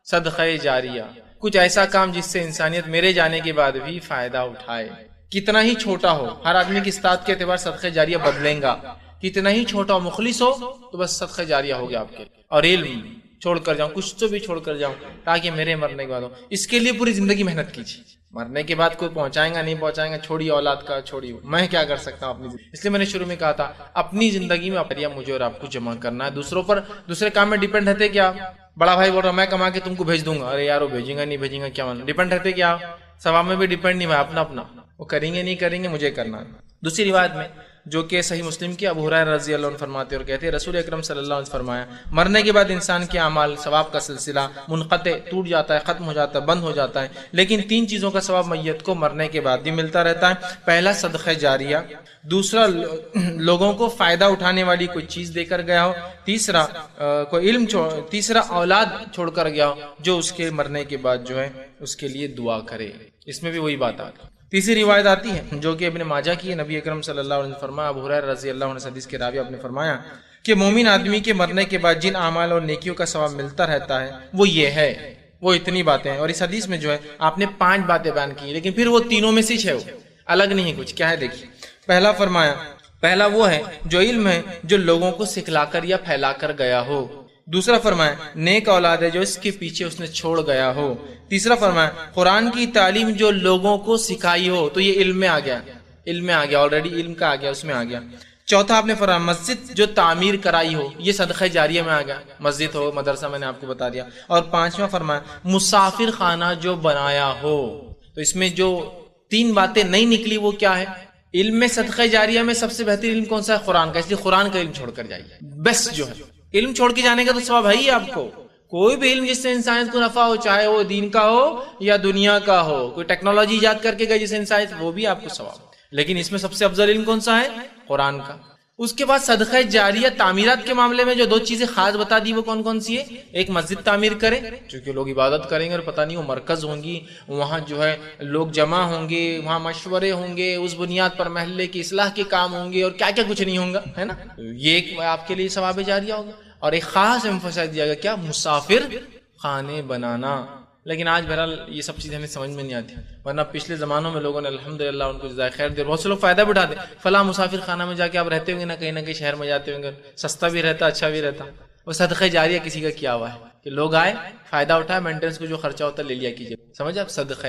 صدقہ جاریہ، کچھ ایسا کام جس سے انسانیت میرے جانے کے بعد بھی فائدہ اٹھائے، کتنا ہی چھوٹا ہو. ہر آدمی کی استاد کے اعتبار صدقہ جاریہ بدلیں گا، کتنا ہی چھوٹا ہو، مخلص ہو تو بس صدقہ جاریہ ہو گیا آپ کے. اور علم چھوڑ کر جاؤں، کچھ تو بھی چھوڑ کر جاؤں تاکہ میرے مرنے کے بعد ہو. اس کے لیے پوری زندگی محنت کیجیے. مرنے کے بعد کوئی پہنچائیں گا نہیں پہنچائیں گا، چھوڑی اولاد کا، چھوڑی میں کیا کر سکتا ہوں اپنی زندگی. اس لیے میں نے شروع میں کہا تھا اپنی زندگی میں اپریہ مجھے اور آپ کو جمع کرنا ہے. دوسروں پر، دوسرے کام میں ڈیپینڈ رہتے کیا؟ بڑا بھائی بول رہا میں کما کے تم کو بھیج دوں گا، ارے یار وہ بھیجیں گا نہیں بھیجیں گا کیا ماننا. ڈیپینڈ رہتے کیا؟ ثواب میں بھی ڈیپینڈ نہیں، میں اپنا اپنا، وہ کریں گے نہیں کریں گے مجھے کرنا. دوسری روایت میں جو کہ صحیح مسلم کی، ابو ہریرہ رضی اللہ عنہ فرماتے اور کہتے ہیں رسول اکرم صلی اللہ علیہ وسلم فرمایا مرنے کے بعد انسان کے اعمال ثواب کا سلسلہ منقطع، ٹوٹ جاتا ہے، ختم ہو جاتا ہے، بند ہو جاتا ہے، لیکن 3 چیزوں کا ثواب میت کو مرنے کے بعد بھی ملتا رہتا ہے. پہلا صدقہ جاریہ، دوسرا لوگوں کو فائدہ اٹھانے والی کوئی چیز دے کر گیا ہو، تیسرا کوئی علم تیسرا اولاد چھوڑ کر گیا ہو جو اس کے مرنے کے بعد جو ہے اس کے لیے دعا کرے. اس میں بھی وہی بات آ گئی. تیسری روایت آتی ہے جو کہ ابن ماجہ کی ہے، نبی اکرم صلی اللہ علیہ وسلم فرمایا، ابو ہریرہ رضی اللہ عنہ حدیث کے راوی آپ نے فرمایا کہ مومن آدمی کے مرنے کے بعد جن اعمال اور نیکیوں کا ثواب ملتا رہتا ہے وہ یہ ہے، وہ اتنی باتیں ہیں. اور اس حدیث میں جو ہے آپ نے 5 باتیں بیان کی، لیکن پھر وہ تینوں میں سے 6 ہو، الگ نہیں کچھ. کیا ہے دیکھیے. پہلا فرمایا، پہلا وہ ہے جو علم ہے جو لوگوں کو سکھلا کر یا پھیلا کر گیا ہو. دوسرا فرمایا نیک اولاد ہے جو اس کے پیچھے اس نے چھوڑ گیا ہو. تیسرا فرمایا قرآن کی تعلیم جو لوگوں کو سکھائی ہو، تو یہ علم میں آ گیا، علم میں آ گیا، آلریڈی علم کا آ گیا، اس میں آ گیا. چوتھا آپ نے فرمایا مسجد جو تعمیر کرائی ہو، یہ صدقہ جاریہ میں آ گیا، مسجد ہو، مدرسہ، میں نے آپ کو بتا دیا. اور 5واں فرمایا مسافر خانہ جو بنایا ہو. تو اس میں جو 3 باتیں نہیں نکلی وہ کیا ہے؟ علم میں صدقہ جاریہ میں سب سے بہتر علم کون سا ہے؟ قرآن کا. اس لیے قرآن کا علم چھوڑ کر جائیے، بیسٹ جو ہے. علم چھوڑ کے جانے کا تو ثواب ہے ہی آپ کو. کوئی بھی علم جس سے انسانیت کو نفع ہو، چاہے وہ دین کا ہو یا دنیا کا ہو، کوئی ٹیکنالوجی ایجاد کر کے گئے جس سے انسانیت، وہ بھی آپ کو ثواب. لیکن اس میں سب سے افضل علم کون سا ہے؟ قرآن کا. اس کے بعد صدقہ جاریہ تعمیرات کے معاملے میں جو 2 چیزیں خاص بتا دی وہ کون کون سی ہے؟ ایک مسجد تعمیر کرے، چونکہ لوگ عبادت کریں گے اور پتہ نہیں وہ مرکز ہوں گی، وہاں جو ہے لوگ جمع ہوں گے، وہاں مشورے ہوں گے، اس بنیاد پر محلے کی اصلاح کے کام ہوں گے اور کیا کیا کچھ نہیں ہوگا، ہے نا. یہ ایک آپ کے لیے ثواب جاریہ ہوگا. اور ایک خاص ایمفسائز دیا گیا کیا؟ مسافر خانے بنانا. لیکن آج بہرحال یہ سب چیزیں ہمیں سمجھ میں نہیں آتی، ورنہ پچھلے زمانوں میں لوگوں نے الحمدللہ ان کو جزائے خیر دے. بہت سے لوگ فائدہ بھی اٹھاتے، فلاں مسافر خانہ میں جا کے آپ رہتے ہوں گے نہ کہیں شہر میں جاتے ہوں گے، سستا بھی رہتا، اچھا بھی رہتا. وہ صدقہ جاریہ کسی کا کیا ہوا ہے کہ لوگ آئے، فائدہ اٹھائے، مینٹیننس کو جو خرچہ ہوتا ہے لے لیا کیجیے. سمجھ آپ، صدقہ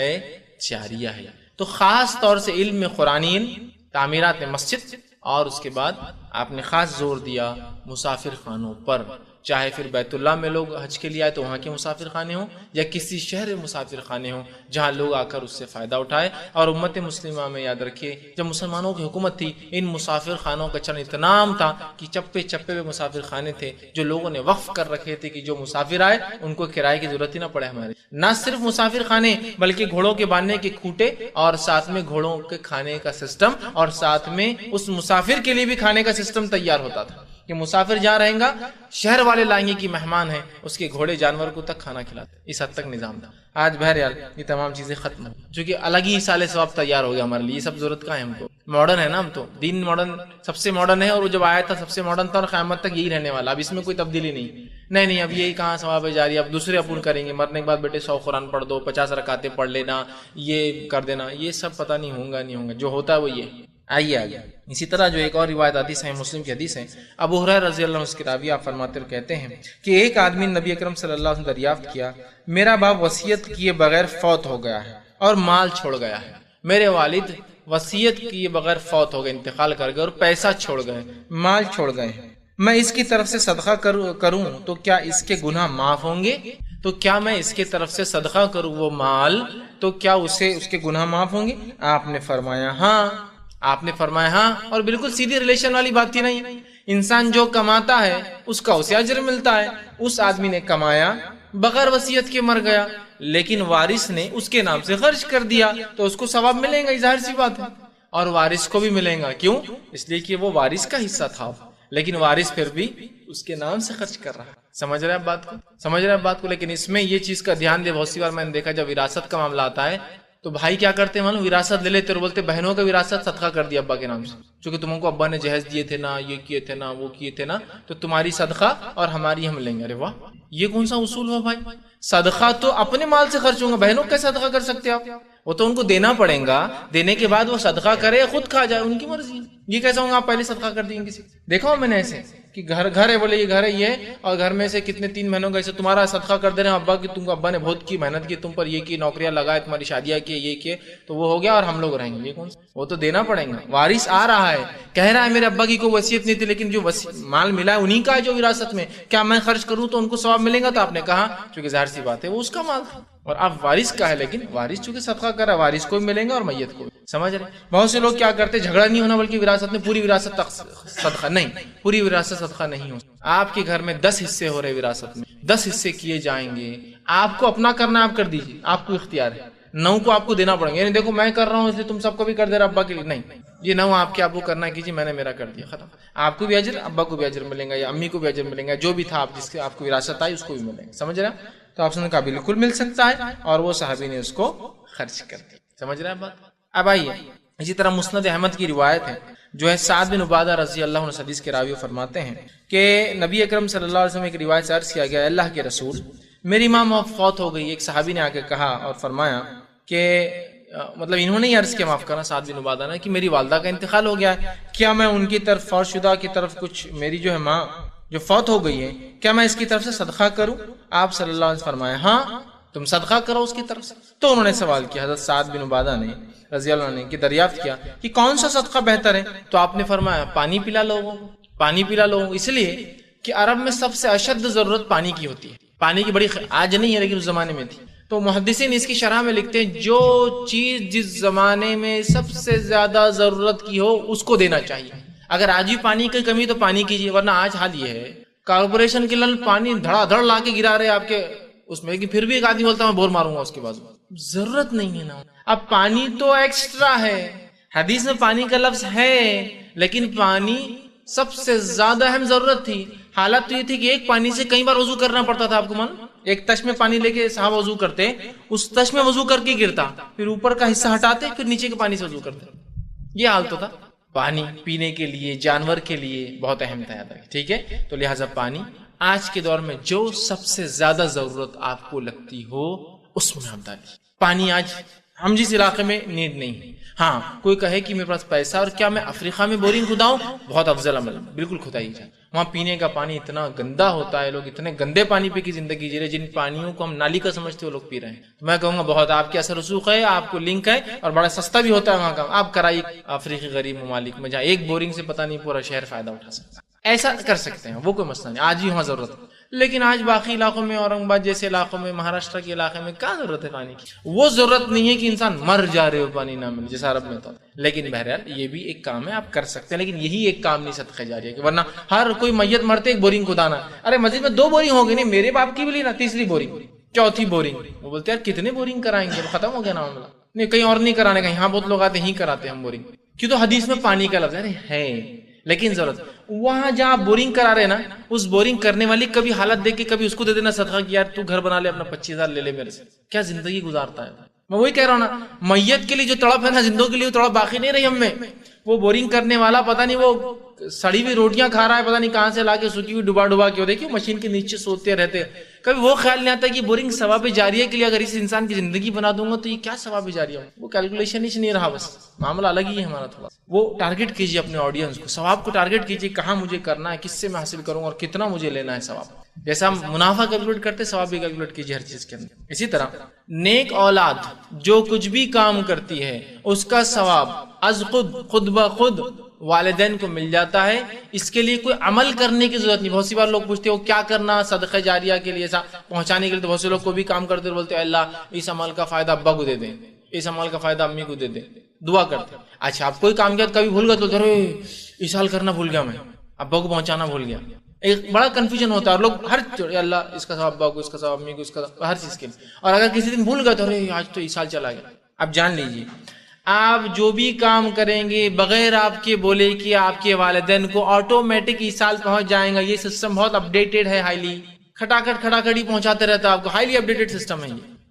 جاریہ ہے. تو خاص طور سے علم میں قرآنین، تعمیرات میں مسجد، اور اس کے بعد آپ نے خاص زور دیا مسافر خانوں پر. چاہے پھر بیت اللہ میں لوگ حج کے لیے آئے تو وہاں کے مسافر خانے ہوں، یا کسی شہر مسافر خانے ہوں جہاں لوگ آ کر اس سے فائدہ اٹھائے. اور امت مسلمہ میں یاد رکھیے جب مسلمانوں کی حکومت تھی، ان مسافر خانوں کا چلن اتنا عام تھا کہ چپے چپے میں مسافر خانے تھے جو لوگوں نے وقف کر رکھے تھے کہ جو مسافر آئے ان کو کرائے کی ضرورت ہی نہ پڑے. ہمارے نہ صرف مسافر خانے بلکہ گھوڑوں کے باندھنے کے کھوٹے، اور ساتھ میں گھوڑوں کے کھانے کا سسٹم، اور ساتھ میں اس مسافر کے لیے بھی کھانے کا سسٹم تیار ہوتا تھا کہ مسافر جہاں رہیں گا، شہر والے لائیں گے کہ مہمان ہیں، اس کے گھوڑے جانور کو تک کھانا کھلاتے. اس حد تک نظام تھا. آج بہرحال یہ تمام چیزیں ختم ہو چونکہ الگ ہی سال ثواب تیار ہو گیا ہمارے لیے. یہ سب ضرورت کا ہے ہم کو. ماڈرن ہے نا ہم تو، دین ماڈرن، سب سے ماڈرن ہے، اور وہ جب آیا تھا سب سے ماڈرن تھا اور قیامت تک یہی رہنے والا. اب اس میں کوئی تبدیلی نہیں. اب یہی کہاں ثواب جاری، اب دوسرے اپن کریں گے. مرنے کے بعد بیٹے 100 قرآن پڑھ دو، 50 رکعتیں پڑھ لینا، یہ کر دینا، یہ سب پتہ نہیں ہوگا. جو ہوتا ہے وہ یہ آئیے آگے. اسی طرح جو ایک اور روایت آتی ہے صحیح مسلم کی حدیث ہے، ابو ہریرہ رضی اللہ عنہ اس کے راوی آپ فرماتے اور کہتے ہیں کہ ایک آدمی نبی اکرم صلی اللہ علیہ وسلم دریافت کیا، میرا باپ وصیت کیے بغیر فوت ہو گیا ہے اور مال چھوڑ گیا ہے. میرے والد وصیت کیے بغیر فوت ہو گئے، انتقال کر گئے، اور پیسہ چھوڑ گئے، مال چھوڑ گئے. میں اس کی طرف سے صدقہ کروں تو کیا اس کے گناہ معاف ہوں گے؟ تو کیا میں اس کی طرف سے صدقہ کروں وہ مال تو کیا اس کے گناہ معاف ہوں گے؟ آپ نے فرمایا ہاں. اور بالکل سیدھی ریلیشن والی بات تھی. نہیں، انسان جو کماتا ہے اس کا اسے اجر ملتا ہے. اس آدمی نے کمایا بغیر وصیت کے مر گیا، لیکن وارث نے اس کے نام سے خرچ کر دیا تو اس کو ثواب ملے گا، ظاہر سی بات ہے، اور وارث کو بھی ملے گا. کیوں؟ اس لیے کہ وہ وارث کا حصہ تھا، لیکن وارث پھر بھی اس کے نام سے خرچ کر رہا. سمجھ رہے ہیں بات کو؟ لیکن اس میں یہ چیز کا دھیان دے، بہت سی بار میں نے دیکھا جب وراثت کا معاملہ آتا ہے تو بھائی کیا کرتے ہیں معلوم، وراثت لے لیتے اور بولتے بہنوں کا وراثت صدقہ کر دیا ابا کے نام سے، چونکہ تم کو ابا نے جہیز دیے تھے نا، یہ کیے تھے نا، وہ کیے تھے نا، تو تمہاری صدقہ اور ہماری ہم لیں گے. ارے واہ، یہ کون سا اصول ہوا بھائی؟ صدقہ تو اپنے مال سے خرچ ہوگا، بہنوں کا صدقہ کر سکتے آپ؟ وہ تو ان کو دینا پڑے گا، دینے کے بعد وہ صدقہ کرے خود کھا جائے، ان کی مرضی. یہ کیسا ہوگا آپ پہلے صدقہ کر دیں کسی؟ دیکھا ہوں میں نے ایسے کہ گھر ہے، بولے یہ گھر ہے یہ، اور گھر میں سے کتنے 3 مہینوں کا ایسے تمہارا صدقہ کر دے رہے ہیں ابا کی، تم کو ابا نے بہت کی محنت کی، تم پر یہ کی، نوکریاں لگائے، تمہاری شادیاں کی، یہ کیے، تو وہ ہو گیا اور ہم لوگ رہیں گے. یہ کون سا؟ وہ تو دینا پڑے گا. وارث آ رہا ہے کہہ رہا ہے میرے ابا کی کوئی وصیت نہیں تھی، لیکن جو مال ملا ہے انہی کا ہے جو وراثت میں، کیا میں خرچ کروں تو ان کو ثواب ملے گا؟ تو آپ نے کہا چونکہ ظاہر سی بات ہے وہ اس کا مال تھا، اور اب وارث کا ہے، لیکن وارث چونکہ صدقہ کر رہا ہے، وارث کو بھی ملے گا اور میت کو بھی. سمجھ رہے؟ بہت سے لوگ کیا کرتے، جھگڑا نہیں ہونا بلکہ وراثت میں پوری وراثت صدقہ نہیں، پوری وراثت صدقہ نہیں ہو. آپ کے گھر میں 10 حصے ہو رہے وراثت میں، 10 حصے کیے جائیں گے، آپ کو اپنا کرنا آپ کر دیجیے، آپ کو اختیار ہے. 9 کو آپ کو دینا پڑیں گے، یعنی دیکھو میں کر رہا ہوں اس لیے تم سب کو بھی کر دے رہا ابا کے لیے، نہیں، یہ 9 آپ کے ابو کرنا کیجیے، میں نے میرا کر دیا، ختم. آپ کو بھی اجر، ابا کو بھی اجر ملیں گا، یا امی کو بھی اجر ملیں گا، جو بھی تھا آپ جس کے آپ کو وراثت آئی اس کو بھی ملیں گا. سمجھ رہے ہیں؟ تو آپ نے کہا بالکل مل سکتا ہے، اور وہ صحابی نے اس کو خرچ کر دیا. سمجھ رہے ہیں بات؟ اب آئیے اسی طرح مسند احمد کی روایت ہے جو ہے سعد بن عبادہ رضی اللہ عنہ حدیث کے راوی فرماتے ہیں کہ نبی اکرم صلی اللہ علیہ وسلم ایک روایت سے عرض کیا گیا، اللہ کے رسول میری ماں فوت ہو گئی. ایک صحابی نے آ کے کہا اور فرمایا کہ مطلب انہوں نے یہ عرض کیا، معاف کرنا، سعد بن عبادہ نے، کہ میری والدہ کا انتقال ہو گیا ہے، کیا میں ان کی طرف فوت شدہ کی طرف کچھ، میری جو ہے ماں جو فوت ہو گئی ہے، کیا میں اس کی طرف سے صدقہ کروں؟ آپ صلی اللہ علیہ وسلم فرمایا ہاں تم صدقہ کرو اس کی طرف سے. تو انہوں نے سوال کیا، حضرت سعد بن عبادہ نے رضی اللہ عنہ نے کہ دریافت کیا کہ کون سا صدقہ بہتر ہے؟ تو آپ نے فرمایا پانی پلا لوگوں کو، پانی پلا لوگوں کو، اس لیے کہ عرب میں سب سے اشد ضرورت پانی کی ہوتی ہے. پانی کی بڑی آج نہیں ہے لیکن اس زمانے میں تھی. تو محدثین اس کی شرح میں لکھتے ہیں جو چیز جس زمانے میں سب سے زیادہ ضرورت کی ہو اس کو دینا چاہیے. اگر آج بھی پانی کی کمی تو پانی کیجیے، ورنہ آج حال یہ ہے کارپوریشن کے لل پانی دھڑا دھڑ لا کے گرا رہے آپ کے اس میں، کہ پھر بھی ایک آدمی بولتا ہے میں بور ماروں گا اس کے بازو. ضرورت نہیں ہے نا. اب پانی تو ایکسٹرا ہے، حدیث میں پانی کا لفظ ہے، لیکن پانی سب سے زیادہ اہم ضرورت تھی. حالت تو یہ تھی کہ ایک پانی سے کئی بار وضو کرنا پڑتا تھا. آپ کو مان، ایک تش میں پانی لے کے صحابہ وضو کرتے، اس تش میں وضو کر کے گرتا، پھر اوپر کا حصہ ہٹاتے، پھر نیچے کے پانی سے وضو کرتے. یہ حال تو تھا. پانی پینے کے لیے، جانور کے لیے بہت اہم تھا. ٹھیک ہے، تو لہٰذا پانی آج کے دور میں جو سب سے زیادہ ضرورت آپ کو لگتی ہو اس میں آپ ڈالیے. پانی آج ہم جس علاقے میں نیڈ نہیں ہے. ہاں کوئی کہے کہ میرے پاس پیسہ اور کیا میں افریقہ میں بورنگ کھداؤں، بہت افضل عمل، بالکل کھدائی جائے. وہاں پینے کا پانی اتنا گندا ہوتا ہے، لوگ اتنے گندے پانی پہ کی زندگی جی رہے، جن پانیوں کو ہم نالی کا سمجھتے ہو لوگ پی رہے ہیں. تو میں کہوں گا بہت آپ کے اثر رسوخ ہے، آپ کو لنک ہے، اور بڑا سستا بھی ہوتا ہے وہاں کا. آپ کرائیے افریقی غریب ممالک میں جہاں ایک بورنگ سے پتہ نہیں پورا شہر فائدہ اٹھا سکتا. ایسا کر سکتے ہیں، وہ کوئی مسئلہ نہیں. آج ہی وہاں ضرورت ہے، لیکن آج باقی علاقوں میں، اورنگ آباد جیسے علاقوں میں، مہاراشٹر کے علاقے میں کیا ضرورت ہے پانی کی؟ وہ ضرورت نہیں ہے کہ انسان مر جا رہے ہو پانی نہ ملے جیسا عرب میں تو. لیکن بہرحال یہ بھی ایک کام ہے، آپ کر سکتے ہیں، لیکن یہی ایک کام نہیں صدقہ جاریہ کہ ورنہ ہر کوئی میت مرتے ایک بورنگ کھدانا. ارے مسجد میں 2 بورنگ ہو گئی، نہیں میرے باپ کی بھی لی نا، تیسری بورنگ، چوتھی بورنگ. وہ بولتے ہیں یار کتنے بورنگ کرائیں گے، ختم ہو گیا نا معاملہ. نہیں کہیں اور نہیں کرانے کا، یہاں بہت لوگ آتے ہیں کراتے ہم بورنگ. کیوں؟ تو حدیث میں پانی کا لفظ ہے، لیکن ضرورت وہاں جہاں بورنگ کرا رہے نا، اس بورنگ کرنے والی کبھی حالت دیکھ کے کبھی اس کو دے دینا صدقہ کہ یار تو گھر بنا لے، اپنا 25,000 لے لے میرے سے. کیا زندگی گزارتا ہے. میں وہی کہہ رہا ہوں نا، میت کے لیے جو تڑپ ہے نا، زندوں کے لیے تڑپ باقی نہیں رہی ہم میں. وہ بورنگ کرنے والا پتہ نہیں وہ سڑی ہوئی روٹیاں کھا رہا ہے، پتہ نہیں کہاں سے لا کے سوکھی ہوئی ڈبا کے دیکھیے مشین کے نیچے سوتے رہتے. کبھی وہ خیال نہیں آتا کہ بورنگ ثواب جاریہ کے لیے اگر اس انسان کی زندگی بنا دوں گا تو یہ کیا ثواب جاریہ ہو. وہ کیلکولیشن ہی نہیں رہا، بس معاملہ الگ ہی ہے ہمارا. تھوڑا وہ ٹارگٹ کیجیے اپنے آڈینس کو، ثواب کو ٹارگٹ کیجیے، کہاں مجھے کرنا ہے، کس سے میں حاصل کروں اور کتنا مجھے لینا ہے ثواب. جیسا ہم منافع کیلکولیٹ کرتے ثواب بھی کیلکولیٹ کیجیے ہر چیز کے اندر. اسی طرح نیک اولاد جو کچھ بھی کام کرتی ہے اس کا ثواب از خود بخود والدین کو مل جاتا ہے. اس کے لیے کوئی عمل کرنے کی ضرورت نہیں. بہت سی بار لوگ پوچھتے ہو کیا کرنا صدقہ جاریہ کے لیے پہنچانے کے لیے، تو بہت سے لوگ کو بھی کام کرتے بولتے ہیں اللہ اس عمل کا فائدہ ابا کو دے دیں، اس عمل کا فائدہ امی کو دے دیں، دعا کرتے. اچھا آپ کوئی کام کیا کبھی بھول گیا تو اس سال کرنا بھول گیا، میں ابا کو پہنچانا بھول گیا، ایک بڑا کنفیوژن ہوتا ہے اور لوگ ہر اللہ اس کا ثواب ابا کو، اس کا ثواب امی کو، اس کا ہر چیز کے لیے، اور اگر کسی دن بھول گئے تو ارے آج تو یہ سال چلا گیا. اب جان لیجیے آپ جو بھی کام کریں گے بغیر آپ کے بولے کہ آپ کے والدین کو آٹومیٹک یہ سال پہنچ جائیں گا. یہ سسٹم بہت اپڈیٹڈ ہے، ہائیلی کھٹاکھٹ ہی پہنچاتے رہتا ہے آپ کو. ہائیلی اپڈیٹڈ سسٹم ہے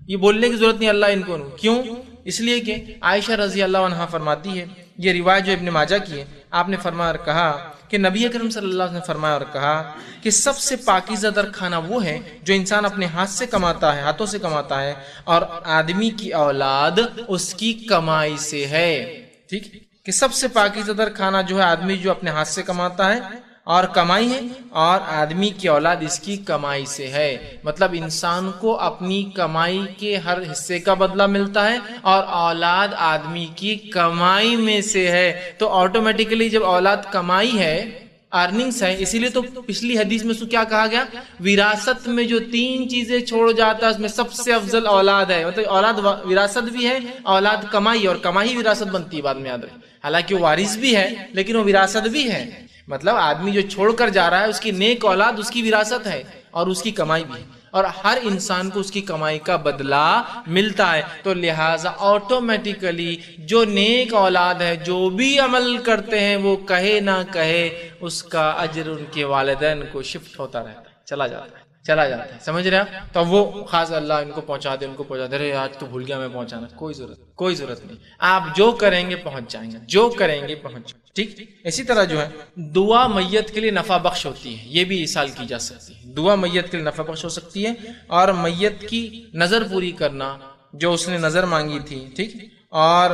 یہ بولنے کی ضرورت نہیں اللہ ان کو. کیوں؟ اس لیے کہ عائشہ رضی اللہ عنہا فرماتی ہے، یہ روایت جو ابن ماجہ کی ہے، آپ نے فرمایا اور کہا کہ نبی اکرم صلی اللہ علیہ وسلم نے فرمایا اور کہا کہ سب سے پاکیزہ تر کھانا وہ ہے جو انسان اپنے ہاتھ سے کماتا ہے، ہاتھوں سے کماتا ہے، اور آدمی کی اولاد اس کی کمائی سے ہے. ٹھیک، کہ سب سے پاکیزہ تر کھانا جو ہے آدمی جو اپنے ہاتھ سے کماتا ہے اور کمائی ہے، اور آدمی کی اولاد اس کی کمائی سے ہے. مطلب انسان کو اپنی کمائی کے ہر حصے کا بدلہ ملتا ہے اور اولاد آدمی کی کمائی میں سے ہے. تو آٹومیٹیکلی جب اولاد کمائی ہے، ارننگس ہے، اسی لیے تو پچھلی حدیث میں کیا کہا گیا، وراثت میں جو 3 چیزیں چھوڑ جاتا ہے اس میں سب سے افضل اولاد ہے. مطلب اولاد وراثت بھی ہے، اولاد کمائی، اور کمائی وراثت بنتی ہے بعد میں، یاد رہے. حالانکہ وہ وارث بھی ہے لیکن وہ وراثت بھی ہے. مطلب آدمی جو چھوڑ کر جا رہا ہے اس کی نیک اولاد اس کی وراثت ہے اور اس کی کمائی بھی ہے، اور ہر انسان کو اس کی کمائی کا بدلہ ملتا ہے. تو لہٰذا آٹومیٹیکلی جو نیک اولاد ہے، جو بھی عمل کرتے ہیں، وہ کہے نہ کہے اس کا اجر ان کے والدین کو شفٹ ہوتا رہتا ہے، چلا جاتا ہے. سمجھ رہے آپ؟ تو وہ خاص اللہ ان کو پہنچا دے، ان کو پہنچا دے. ارے آج تو بھول گیا میں پہنچانا. کوئی ضرورت نہیں. آپ جو کریں گے پہنچ جائیں گے، جو کریں گے پہنچ. ٹھیک. اسی طرح جو ہے دعا میت کے لیے نفع بخش ہوتی ہے، یہ بھی ایصال کی جا سکتی ہے. دعا میت کے لیے نفع بخش ہو سکتی ہے، اور میت کی نظر پوری کرنا جو اس نے نظر مانگی تھی، ٹھیک، اور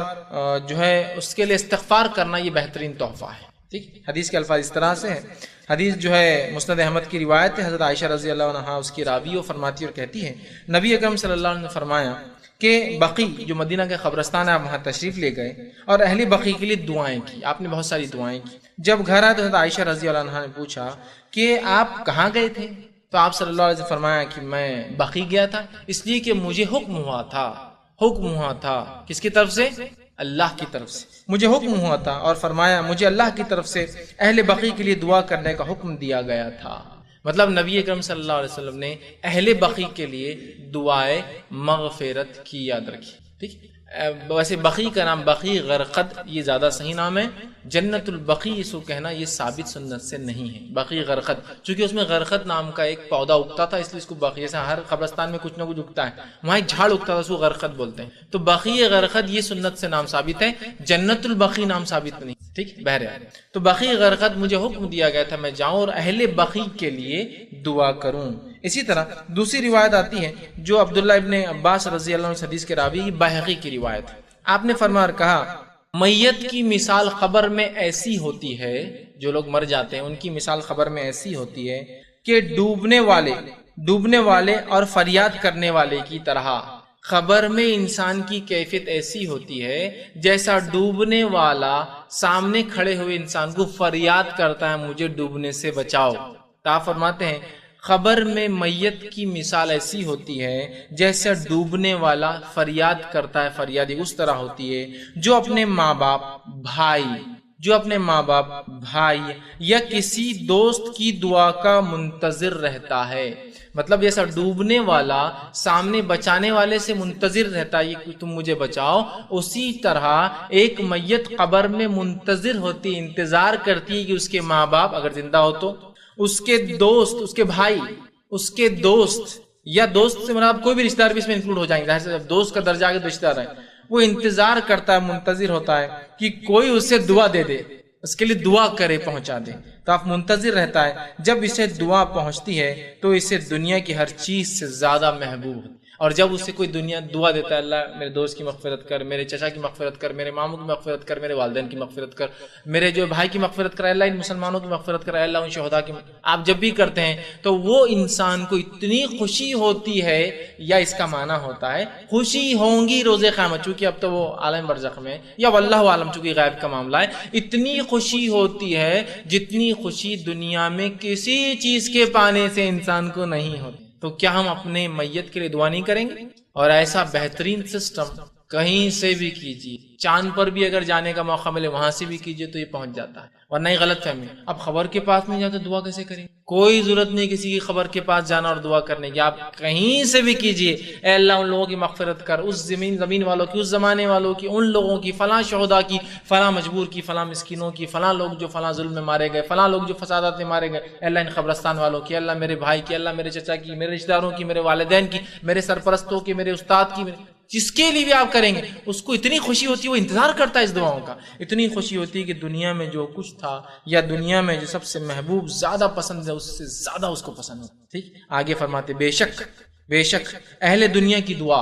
جو ہے اس کے لیے استغفار کرنا، یہ بہترین تحفہ ہے. ٹھیک. حدیث کے الفاظ اس طرح سے ہیں. حدیث جو ہے مسند احمد کی روایت ہے، حضرت عائشہ رضی اللہ عنہا اس کی راوی و فرماتی اور کہتی ہے نبی اکرم صلی اللہ علیہ وسلم نے فرمایا کہ بقی جو مدینہ کے قبرستان ہے، آپ وہاں تشریف لے گئے اور اہل بقی کے لیے دعائیں کی. آپ نے بہت ساری دعائیں کی. جب گھر آئے تو حضرت عائشہ رضی اللہ عنہا نے پوچھا کہ آپ کہاں گئے تھے؟ تو آپ صلی اللہ علیہ وسلم فرمایا کہ میں بقی گیا تھا، اس لیے کہ مجھے حکم ہوا تھا. کس کی طرف سے؟ اللہ کی طرف سے مجھے حکم ہوا تھا، اور فرمایا مجھے اللہ کی طرف سے اہل بقی کے لیے دعا کرنے کا حکم دیا گیا تھا. مطلب نبی اکرم صلی اللہ علیہ وسلم نے اہل بقی کے لیے دعائے مغفرت کی، یاد رکھی. ٹھیک. ویسے بقی کا نام بقی غرقد یہ زیادہ صحیح نام ہے. جنت البقی اس کو کہنا یہ ثابت سنت سے نہیں ہے. بقی غرقد چونکہ اس میں غرقد نام کا ایک پودا اگتا تھا، اس لیے اس کو بقی، جیسے ہر قبرستان میں کچھ نہ کچھ اگتا ہے، وہاں ایک جھاڑ اگتا تھا اس کو غرقد بولتے ہیں. تو بقی غرقد یہ سنت سے نام ثابت ہے، جنت البقی نام ثابت نہیں. ٹھیک. بہرحال تو بقی غرقد مجھے حکم دیا گیا تھا میں جاؤں اور اہل بقی کے لیے دعا کروں. اسی طرح دوسری روایت آتی ہے جو عبداللہ ابن عباس رضی اللہ عنہ حدیث کے راوی، بہقی کی روایت. آپ نے فرمایا اور کہا میت کی مثال قبر میں ایسی ہوتی ہے، جو لوگ مر جاتے ہیں ان کی مثال قبر میں ایسی ہوتی ہے کہ ڈوبنے والے اور فریاد کرنے والے کی طرح. قبر میں انسان کی کیفیت ایسی ہوتی ہے جیسا ڈوبنے والا سامنے کھڑے ہوئے انسان کو فریاد کرتا ہے مجھے ڈوبنے سے بچاؤ. تو آپ فرماتے ہیں قبر میں میت کی مثال ایسی ہوتی ہے جیسے ڈوبنے والا فریاد کرتا ہے، فریادی اس طرح ہوتی ہے جو اپنے ماں باپ بھائی یا کسی دوست کی دعا کا منتظر رہتا ہے. مطلب جیسا ڈوبنے والا سامنے بچانے والے سے منتظر رہتا ہے کہ تم مجھے بچاؤ، اسی طرح ایک میت قبر میں منتظر ہوتی، انتظار کرتی ہے کہ اس کے ماں باپ اگر زندہ ہو تو اس کے دوست، اس کے بھائی، اس کے دوست، یا دوست سے مراد کوئی بھی رشتہ دار بھی اس میں انکلوڈ ہو جائیں گے. ظاہر سے جب دوست کا درجہ آگے رشتہ دار ہے، وہ انتظار کرتا ہے، منتظر ہوتا ہے کہ کوئی اسے دعا دے دے، اس کے لیے دعا کرے، پہنچا دے. تو آپ منتظر رہتا ہے. جب اسے دعا پہنچتی ہے تو اسے دنیا کی ہر چیز سے زیادہ محبوب ہوتی ہے. اور جب اسے کوئی دعا دیتا ہے، اللہ میرے دوست کی مغفرت کر، میرے چچا کی مغفرت کر، میرے ماموں کی مغفرت کر، میرے والدین کی مغفرت کر، میرے جو بھائی کی مغفرت کر، اللہ ان مسلمانوں کی مغفرت کر، اللہ ان شہداء کی، آپ جب بھی کرتے ہیں تو وہ انسان کو اتنی خوشی ہوتی ہے، یا اس کا معنی ہوتا ہے خوشی ہوں گی روز قیامت، چونکہ اب تو وہ عالم برزخ میں، یا واللہ عالم چونکہ غیب کا معاملہ ہے، اتنی خوشی ہوتی ہے جتنی خوشی دنیا میں کسی چیز کے پانے سے انسان کو نہیں ہوتی. تو کیا ہم اپنے میت کے لیے دعا نہیں کریں گے؟ اور ایسا بہترین سسٹم کہیں سے بھی کیجیے، چاند پر بھی اگر جانے کا موقع ملے وہاں سے بھی کیجیے تو یہ پہنچ جاتا ہے، ورنہ ہی غلط فہمی۔ اب خبر کے پاس نہیں جاتے دعا کیسے کریں؟ کوئی ضرورت نہیں کسی کی خبر کے پاس جانا اور دعا کرنے کی، آپ کہیں سے بھی کیجیے، اے اللہ ان لوگوں کی مغفرت کر، اس زمین والوں کی، اس زمانے والوں کی، ان لوگوں کی، فلاں شہداء کی، فلاں مجبور کی، فلاں مسکینوں کی، فلاں لوگ جو فلاں ظلم میں مارے گئے، فلاں لوگ جو فسادات میں مارے گئے، اے اللہ ان قبرستان والوں کی، اللہ میرے بھائی کی، اللہ میرے چچا کی، میرے رشتہ داروں کی، میرے والدین کی، میرے سرپرستوں کی، میرے استاد کی، جس کے لیے بھی آپ کریں گے اس کو اتنی خوشی ہوتی ہے، وہ انتظار کرتا ہے اس دعاؤں کا، اتنی خوشی ہوتی ہے کہ دنیا میں جو کچھ تھا یا دنیا میں جو سب سے محبوب زیادہ پسند ہے اس سے زیادہ اس کو پسند ہو۔ ٹھیک، آگے فرماتے بے شک اہل دنیا کی دعا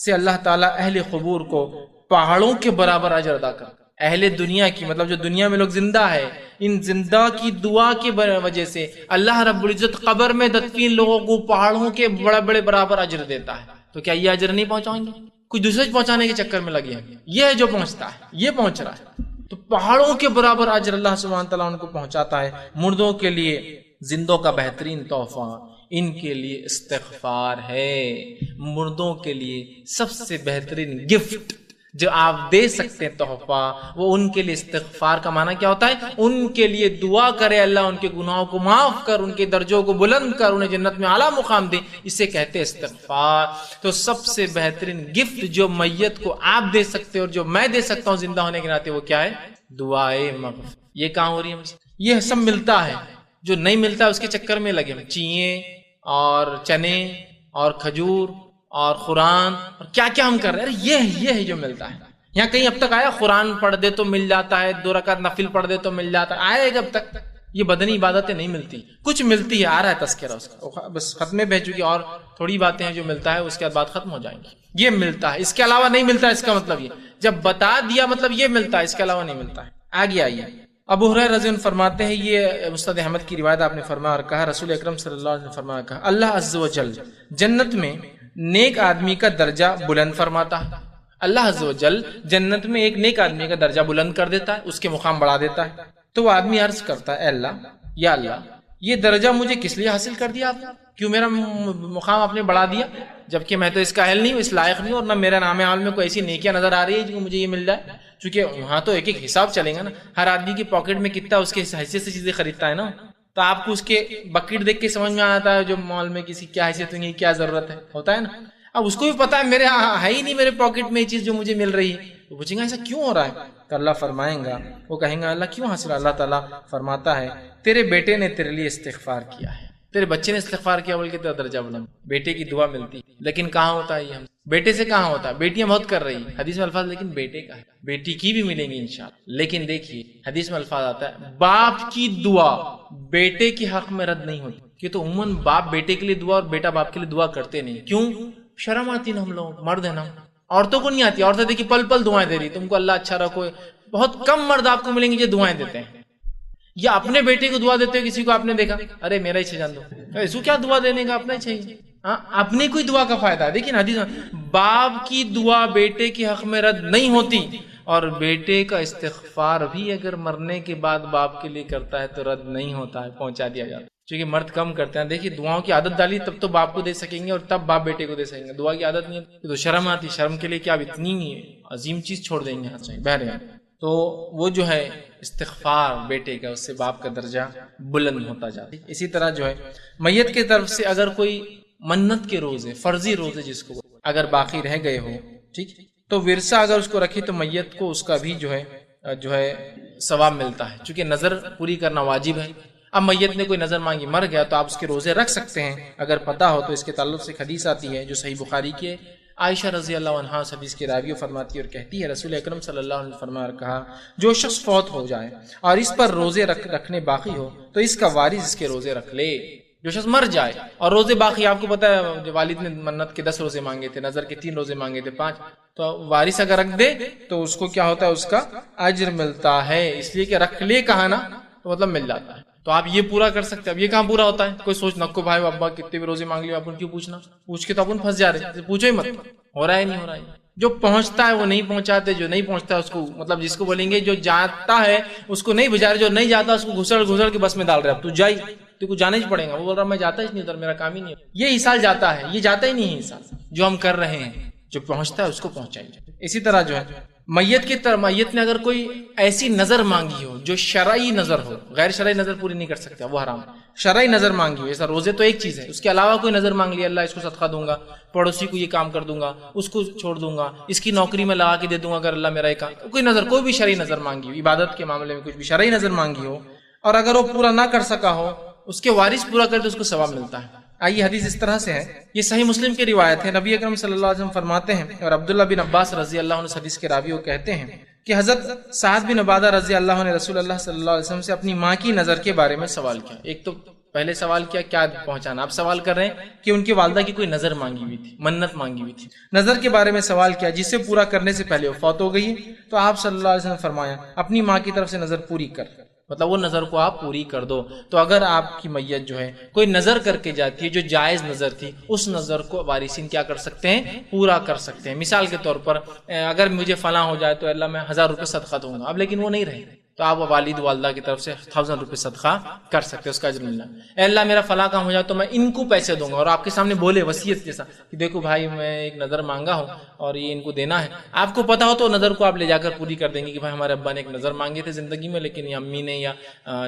سے اللہ تعالیٰ اہل قبور کو پہاڑوں کے برابر اجر ادا کر۔ اہل دنیا کی مطلب جو دنیا میں لوگ زندہ ہے، ان زندہ کی دعا کی وجہ سے اللہ رب العزت قبر میں دفین لوگوں کو پہاڑوں کے بڑے بڑے برابر اجر دیتا ہے۔ تو کیا یہ اجر نہیں پہنچائیں گے؟ کچھ دوسرے پہنچانے کے چکر میں لگے ہیں، یہ ہے جو پہنچتا ہے، یہ پہنچ رہا ہے، تو پہاڑوں کے برابر اجر اللہ سبحانہ تعالیٰ ان کو پہنچاتا ہے۔ مردوں کے لیے زندوں کا بہترین تحفہ ان کے لیے استغفار ہے، مردوں کے لیے سب سے بہترین گفٹ جو آپ دے سکتے ہیں تحفہ وہ ان کے لیے استغفار کا معنی کیا ہوتا ہے؟ ان کے لیے دعا کرے اللہ ان کے گناہوں کو معاف کر، ان کے درجوں کو بلند کر، انہیں جنت میں اعلیٰ مقام دے، اسے کہتے ہیں استغفار۔ تو سب سے بہترین گفٹ جو میت کو آپ دے سکتے اور جو میں دے سکتا ہوں زندہ ہونے کے ناطے وہ کیا ہے؟ دعائے مغفرت۔ یہ کہاں ہو رہی ہے؟ یہ سب ملتا ہے، جو نہیں ملتا ہے اس کے چکر میں لگے، چیئیں اور چنے اور کھجور اور قرآن اور کیا کیا ہم کر رہے ہیں، یہ ہے جو ملتا ہے۔ یہاں کہیں اب تک آیا قرآن پڑھ دے تو مل جاتا ہے، 2 رکعت نفل پڑھ دے تو مل جاتا ہے؟ آئے گا اب تک؟ یہ بدنی عبادتیں نہیں ملتی، کچھ ملتی ہے، آ رہا ہے تذکرہ اس کا، بس ختمے بہ چکی، اور تھوڑی باتیں ہیں جو ملتا ہے، اس کے بعد بات ختم ہو جائیں گی۔ یہ ملتا ہے، اس کے علاوہ نہیں ملتا، اس کا مطلب یہ جب بتا دیا مطلب یہ ملتا ہے، اس کے علاوہ نہیں ملتا ہے۔ آگے آئیے، ابو ہریرہ رضی اللہ عنہ فرماتے ہیں، یہ مسند احمد کی روایت، آپ نے فرمایا اور کہا رسول اکرم صلی اللہ علیہ وسلم نے فرمایا کہا، اللہ عز و جل جنت میں نیک آدمی کا درجہ بلند فرماتا ہے۔ اللہ عز و جل جنت میں ایک نیک آدمی کا درجہ بلند کر دیتا ہے، اس کے مقام بڑھا دیتا ہے۔ تو وہ آدمی عرض کرتا ہے، اے اللہ، یا اللہ، یہ درجہ مجھے کس لیے حاصل کر دیا آپ نے؟ کیوں میرا مقام آپ نے بڑھا دیا، جبکہ میں تو اس کا اہل نہیں ہوں، اس لائق نہیں ہوں، اور نہ میرا نام عال میں کوئی ایسی نیکیاں نظر آ رہی ہے جو مجھے یہ مل جائے؟ چونکہ وہاں تو ایک ایک حساب چلے گا نا، ہر آدمی کی پاکٹ میں کتنا اس کے حیثیت سے چیزیں خریدتا ہے نا، تو آپ کو اس کے بکٹ دیکھ کے سمجھ میں آتا ہے جو مال میں کسی کیا حیثیت ہوگی، کیا ضرورت ہے، ہوتا ہے نا۔ اب اس کو بھی پتا ہے میرے ہے ہی نہیں میرے پاکٹ میں یہ چیز جو مجھے مل رہی ہے، تو پوچھیں گا ایسا کیوں ہو رہا ہے؟ تو اللہ فرمائیں گا، وہ کہیں گا اللہ کیوں حاصل؟ اللہ تعالیٰ فرماتا ہے تیرے بیٹے نے تیرے لیے استغفار کیا ہے، تیرے بچے نے استغفار کیا، بلکہ تیرا درجہ بلند۔ بیٹے کی دعا ملتی، لیکن کہاں ہوتا ہے یہ؟ ہم بیٹے سے کہاں ہوتا ہے؟ بیٹیاں بہت کر رہی ہیں حدیث میں الفاظ، لیکن بیٹے کا ہے، بیٹی کی بھی ملیں گی انشاءاللہ، لیکن دیکھیے حدیث میں الفاظ آتا ہے باپ کی دعا بیٹے کے حق میں رد نہیں ہوتی، کہ تو عموماً باپ بیٹے کے لیے دعا اور بیٹا باپ کے لیے دعا کرتے نہیں، کیوں؟ شرم آتی نا، ہم لوگ مرد ہیں نا، عورتوں کو نہیں آتی، عورتیں دیکھیے پل پل دعائیں دے رہی، تم کو اللہ اچھا رکھو، بہت کم مرد آپ کو ملیں گے جو دعائیں دیتے ہیں، یا اپنے بیٹے کو دعا دیتے ہوئے کسی کو آپ نے دیکھا، ارے میرا ہی جان دو، ایسو کیا دعا دینے کا، اپنا ہی چاہیے، ہاں اپنی کوئی دعا کا فائدہ ہے۔ دیکھیں حدیث باپ کی دعا بیٹے کے حق میں رد نہیں ہوتی، اور بیٹے کا استغفار بھی اگر مرنے کے بعد باپ کے لیے کرتا ہے تو رد نہیں ہوتا ہے، پہنچا دیا جاتا ہے، چونکہ مرد کم کرتے ہیں۔ دیکھیے دعاؤں کی عادت ڈالی تب تو باپ کو دے سکیں گے اور تب باپ بیٹے کو دے سکیں گے، دعا کی عادت نہیں ہے تو شرم آتی، شرم کے لیے کیا اتنی عظیم چیز چھوڑ دیں گے، بہرحال تو وہ جو ہے استغفار بیٹے کا، اس سے باپ کا درجہ بلند ہوتا جاتا ہے۔ اسی طرح جو ہے میت کی طرف سے اگر کوئی منت کے روزے، فرضی روزے جس کو اگر باقی رہ گئے ہو، ٹھیک، تو ورثہ اگر اس کو رکھی تو میت کو اس کا بھی جو ہے ثواب ملتا ہے، چونکہ نظر پوری کرنا واجب ہے۔ اب میت نے کوئی نظر مانگی مر گیا تو آپ اس کے روزے رکھ سکتے ہیں اگر پتہ ہو تو۔ اس کے تعلق سے حدیث آتی ہے جو صحیح بخاری کی ہے، عائشہ رضی اللہ عنہا اس حدیث کی راوی فرماتی ہے اور کہتی ہے رسول اکرم صلی اللہ علیہ وسلم نے فرمایا اور کہا، جو شخص فوت ہو جائے اور اس پر روزے رکھنے باقی ہو تو اس کا وارث اس کے روزے رکھ لے۔ جو شخص مر جائے اور روزے باقی، آپ کو پتا ہے والد نے منت کے 10 روزے مانگے تھے، نظر کے 3 روزے مانگے تھے، 5، تو وارث اگر رکھ دے تو اس کو کیا ہوتا ہے، اس کا اجر ملتا ہے، اس لیے کہ رکھ لے کہا نا تو مطلب مل جاتا ہے۔ تو آپ یہ پورا کر سکتے ہیں۔ اب یہ کہاں پورا ہوتا ہے؟ کوئی سوچ نکو بھائی ابا کتنے بھی روزے مانگ لیے، اپن کیوں پوچھنا، پوچھ کے تو اپن پھنس جا رہے، پوچھو ہی مت، ہو رہا ہے نہیں ہو رہا ہے۔ جو پہنچتا ہے وہ نہیں پہنچاتے، جو نہیں پہنچتا ہے اس کو مطلب جس کو بولیں گے جو جاتا ہے اس کو نہیں بھجا رہے، جو نہیں جاتا اس کو گھسڑ کے بس میں ڈال رہے، اب تو جائی تو کچھ جانا ہی پڑے گا۔ وہ بول رہا میں جاتا ہی نہیں ادھر، میرا کام ہی نہیں ہے۔ یہ حصال جاتا ہے، یہ جاتا ہی نہیں ہے حصال جو ہم کر رہے ہیں، جو پہنچتا ہے اس کو پہنچائیے۔ اسی طرح جو ہے میت نے اگر کوئی ایسی نظر مانگی ہو جو شرعی نظر ہو، غیر شرعی نظر پوری نہیں کر سکتا، وہ حرام ہے۔ شرعی نظر مانگی ہو، ایسا روزے تو ایک چیز ہے، اس کے علاوہ کوئی نظر مانگ لیا، اللہ اس کو صدقہ دوں گا، پڑوسی کو یہ کام کر دوں گا، اس کو چھوڑ دوں گا، اس کی نوکری میں لگا کے دے دوں گا اگر اللہ میرا یہ کام، کوئی نظر، کوئی بھی شرعی نظر مانگی ہو، عبادت کے معاملے میں کچھ بھی شرعی نظر مانگی ہو، اور اگر وہ پورا نہ کر سکا ہو، اس کے وارث پورا کرے تو اس کو ثواب ملتا ہے۔ آئیے حدیث اس طرح سے ہے، یہ صحیح مسلم کی روایت ہے، نبی اکرم صلی اللہ علیہ وسلم فرماتے ہیں، اور عبداللہ بن عباس رضی اللہ عنہ حدیث کے راوی وہ کہتے ہیں کہ حضرت سعد بن عبادہ رضی اللہ عنہ نے رسول اللہ صلی اللہ علیہ وسلم سے اپنی ماں کی نظر کے بارے میں سوال کیا۔ ایک تو پہلے سوال کیا پہنچانا، آپ سوال کر رہے ہیں کہ ان کی والدہ کی کوئی نظر مانگی ہوئی تھی، منت مانگی ہوئی تھی، نظر کے بارے میں سوال کیا جسے پورا کرنے سے پہلے وہ فوت ہو گئی ہے، تو آپ صلی اللہ علیہ وسلم نے فرمایا اپنی ماں کی طرف سے نظر پوری کر، مطلب وہ نظر کو آپ پوری کر دو۔ تو اگر آپ کی میت جو ہے کوئی نظر کر کے جاتی ہے جو جائز نظر تھی، اس نظر کو وارثین کیا کر سکتے ہیں، پورا کر سکتے ہیں۔ مثال کے طور پر اگر مجھے فلاں ہو جائے تو اللہ میں 1000 روپے صدقہ دوں گا، اب لیکن وہ نہیں رہے تو آپ والد والدہ کی طرف سے 1000 روپے صدقہ کر سکتے ہیں، اس کا اجر ملنا۔ اے اللہ میرا فلاں کام ہو جائے تو میں ان کو پیسے دوں گا، اور آپ کے سامنے بولے وصیت جیسا کہ دیکھو بھائی میں ایک نظر مانگا ہوں اور یہ ان کو دینا ہے، آپ کو پتا ہو تو نظر کو آپ لے جا کر پوری کر دیں گے کہ بھائی ہمارے ابا نے ایک نظر مانگے تھے زندگی میں، لیکن یہ امی نے یا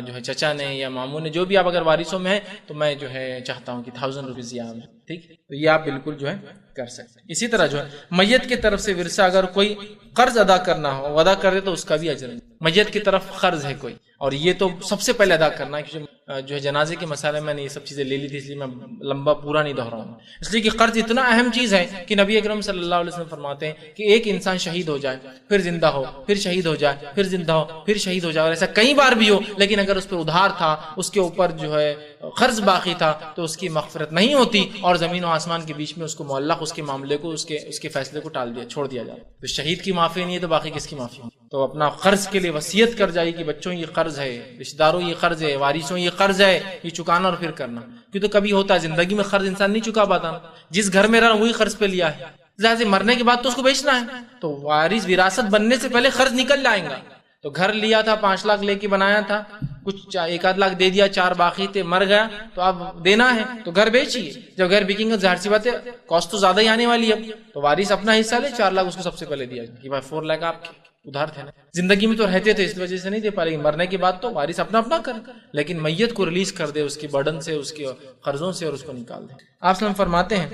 جو ہے چچا نے یا ماموں نے، جو بھی آپ اگر وارثوں میں ہیں تو میں جو ہے چاہتا ہوں کہ 1000 روپیز یہ ہے، ٹھیک، تو یہ آپ بالکل جو ہے کر سکتے ہیں۔ اسی طرح جو ہے میت کی طرف سے ورثہ اگر کوئی قرض ادا کرنا ہو، ادا کر دے تو اس کا بھی اجر ہے۔ میت کی طرف قرض ہے کوئی، اور یہ تو سب سے پہلے ادا کرنا ہے، کیونکہ جو ہے جنازے کے مسئلے میں نے یہ سب چیزیں لے لی تھی، اس لیے میں لمبا پورا نہیں دہراؤں، اس لیے کہ قرض اتنا اہم چیز ہے کہ نبی اکرم صلی اللہ علیہ وسلم فرماتے ہیں کہ ایک انسان شہید ہو جائے، پھر زندہ ہو، پھر شہید ہو جائے، پھر زندہ ہو، پھر شہید ہو جائے، اور ایسا کئی بار بھی ہو، لیکن اگر اس پر ادھار تھا، اس کے اوپر جو ہے قرض باقی تھا، تو اس کی مغفرت نہیں ہوتی، اور زمین و آسمان کے بیچ میں اس کو معلق، اس کے معاملے کو، اس کے فیصلے کو ٹال دیا، چھوڑ دیا جائے۔ تو شہید کی معافی نہیں ہے تو باقی کس کی معافی ہوگی؟ تو اپنا قرض کے لیے وصیت کر جائے کہ بچوں یہ قرض ہے، رشتہ داروں یہ قرض ہے، وارثوں یہ قرض ہے، یہ چکانا اور پھر کرنا، کیوں تو کبھی ہوتا ہے زندگی میں قرض انسان نہیں چکا پاتا، جس گھر میں رہا وہی قرض پہ لیا ہے، ظاہر مرنے کے بعد تو اس کو بیچنا ہے، تو وارث وراثت بننے سے پہلے قرض نکل جائیں گا۔ تو گھر لیا تھا 5 لاکھ لے کے بنایا تھا، کچھ 1 آدھ لاکھ دے دیا، 4 باقی تھے، مر گیا تو اب دینا ہے تو گھر بیچیے، جب گھر بکیں گے ظاہر سی بات ہے کاسٹ تو زیادہ ہی آنے والی ہے، تو وارث اپنا حصہ لے، 4 لاکھ اس کو سب سے پہلے دیا کہ بھائی 4 لاکھ آپ ادھار تھے نا، زندگی میں تو رہتے تھے اس وجہ سے نہیں دے پا، لیکن مرنے کے بعد تو وارث اپنا اپنا کرے، لیکن میت کو ریلیز کر دے اس کے برڈن سے، اس کے قرضوں سے، اور اس کو نکال دے۔ آپ صلی فرماتے ہیں،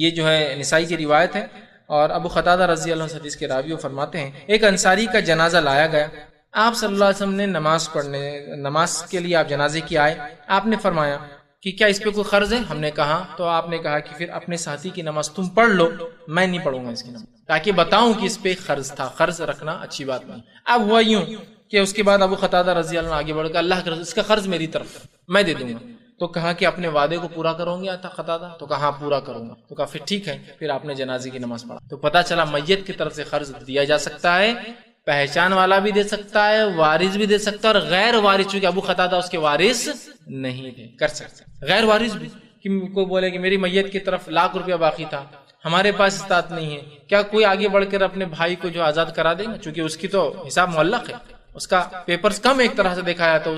یہ جو ہے نسائی کی روایت ہے، اور ابو قتادہ رضی اللہ عنہ حدیث کے راوی فرماتے ہیں ایک انصاری کا جنازہ لایا گیا، آپ صلی اللہ علیہ وسلم نے نماز کے لیے آپ جنازے کی آئے، آپ نے فرمایا کہ کیا اس پہ کوئی قرض ہے؟ ہم نے کہا، تو آپ نے کہا کہ پھر اپنے ساتھی کی نماز تم پڑھ لو، میں نہیں پڑھوں گا اس کی نماز، تاکہ بتاؤں کہ اس پہ قرض تھا، قرض رکھنا اچھی بات نہیں۔ اب ہوا یوں کہ اس کے بعد ابو قتادہ رضی اللہ عنہ آگے بڑھ کر اللہ کا اس کا قرض میری طرف میں دے دوں گا، تو کہا کہ اپنے وعدے کو پورا کروں گے قتادہ؟ تو کہا پورا کروں گا، تو کہا پھر ٹھیک ہے، پھر آپ نے جنازے کی نماز پڑھا۔ تو پتہ چلا میت کی طرف سے قرض دیا جا سکتا ہے، پہچان والا بھی دے سکتا ہے، وارث بھی دے سکتا ہے، اور غیر وارث، چونکہ ابو قتادہ اس کے وارث نہیں تھے، کر سکتے غیر وارث بھی، کہ کوئی بولے کہ میری میت کی طرف 1,00,000 روپیہ باقی تھا، ہمارے پاس استطاعت نہیں ہے، کیا کوئی آگے بڑھ کر اپنے بھائی کو جو آزاد کرا دے گا؟ چونکہ اس کی تو حساب معلق ہے، اس کا پیپرز کم ایک طرح سے دیکھا جائے تو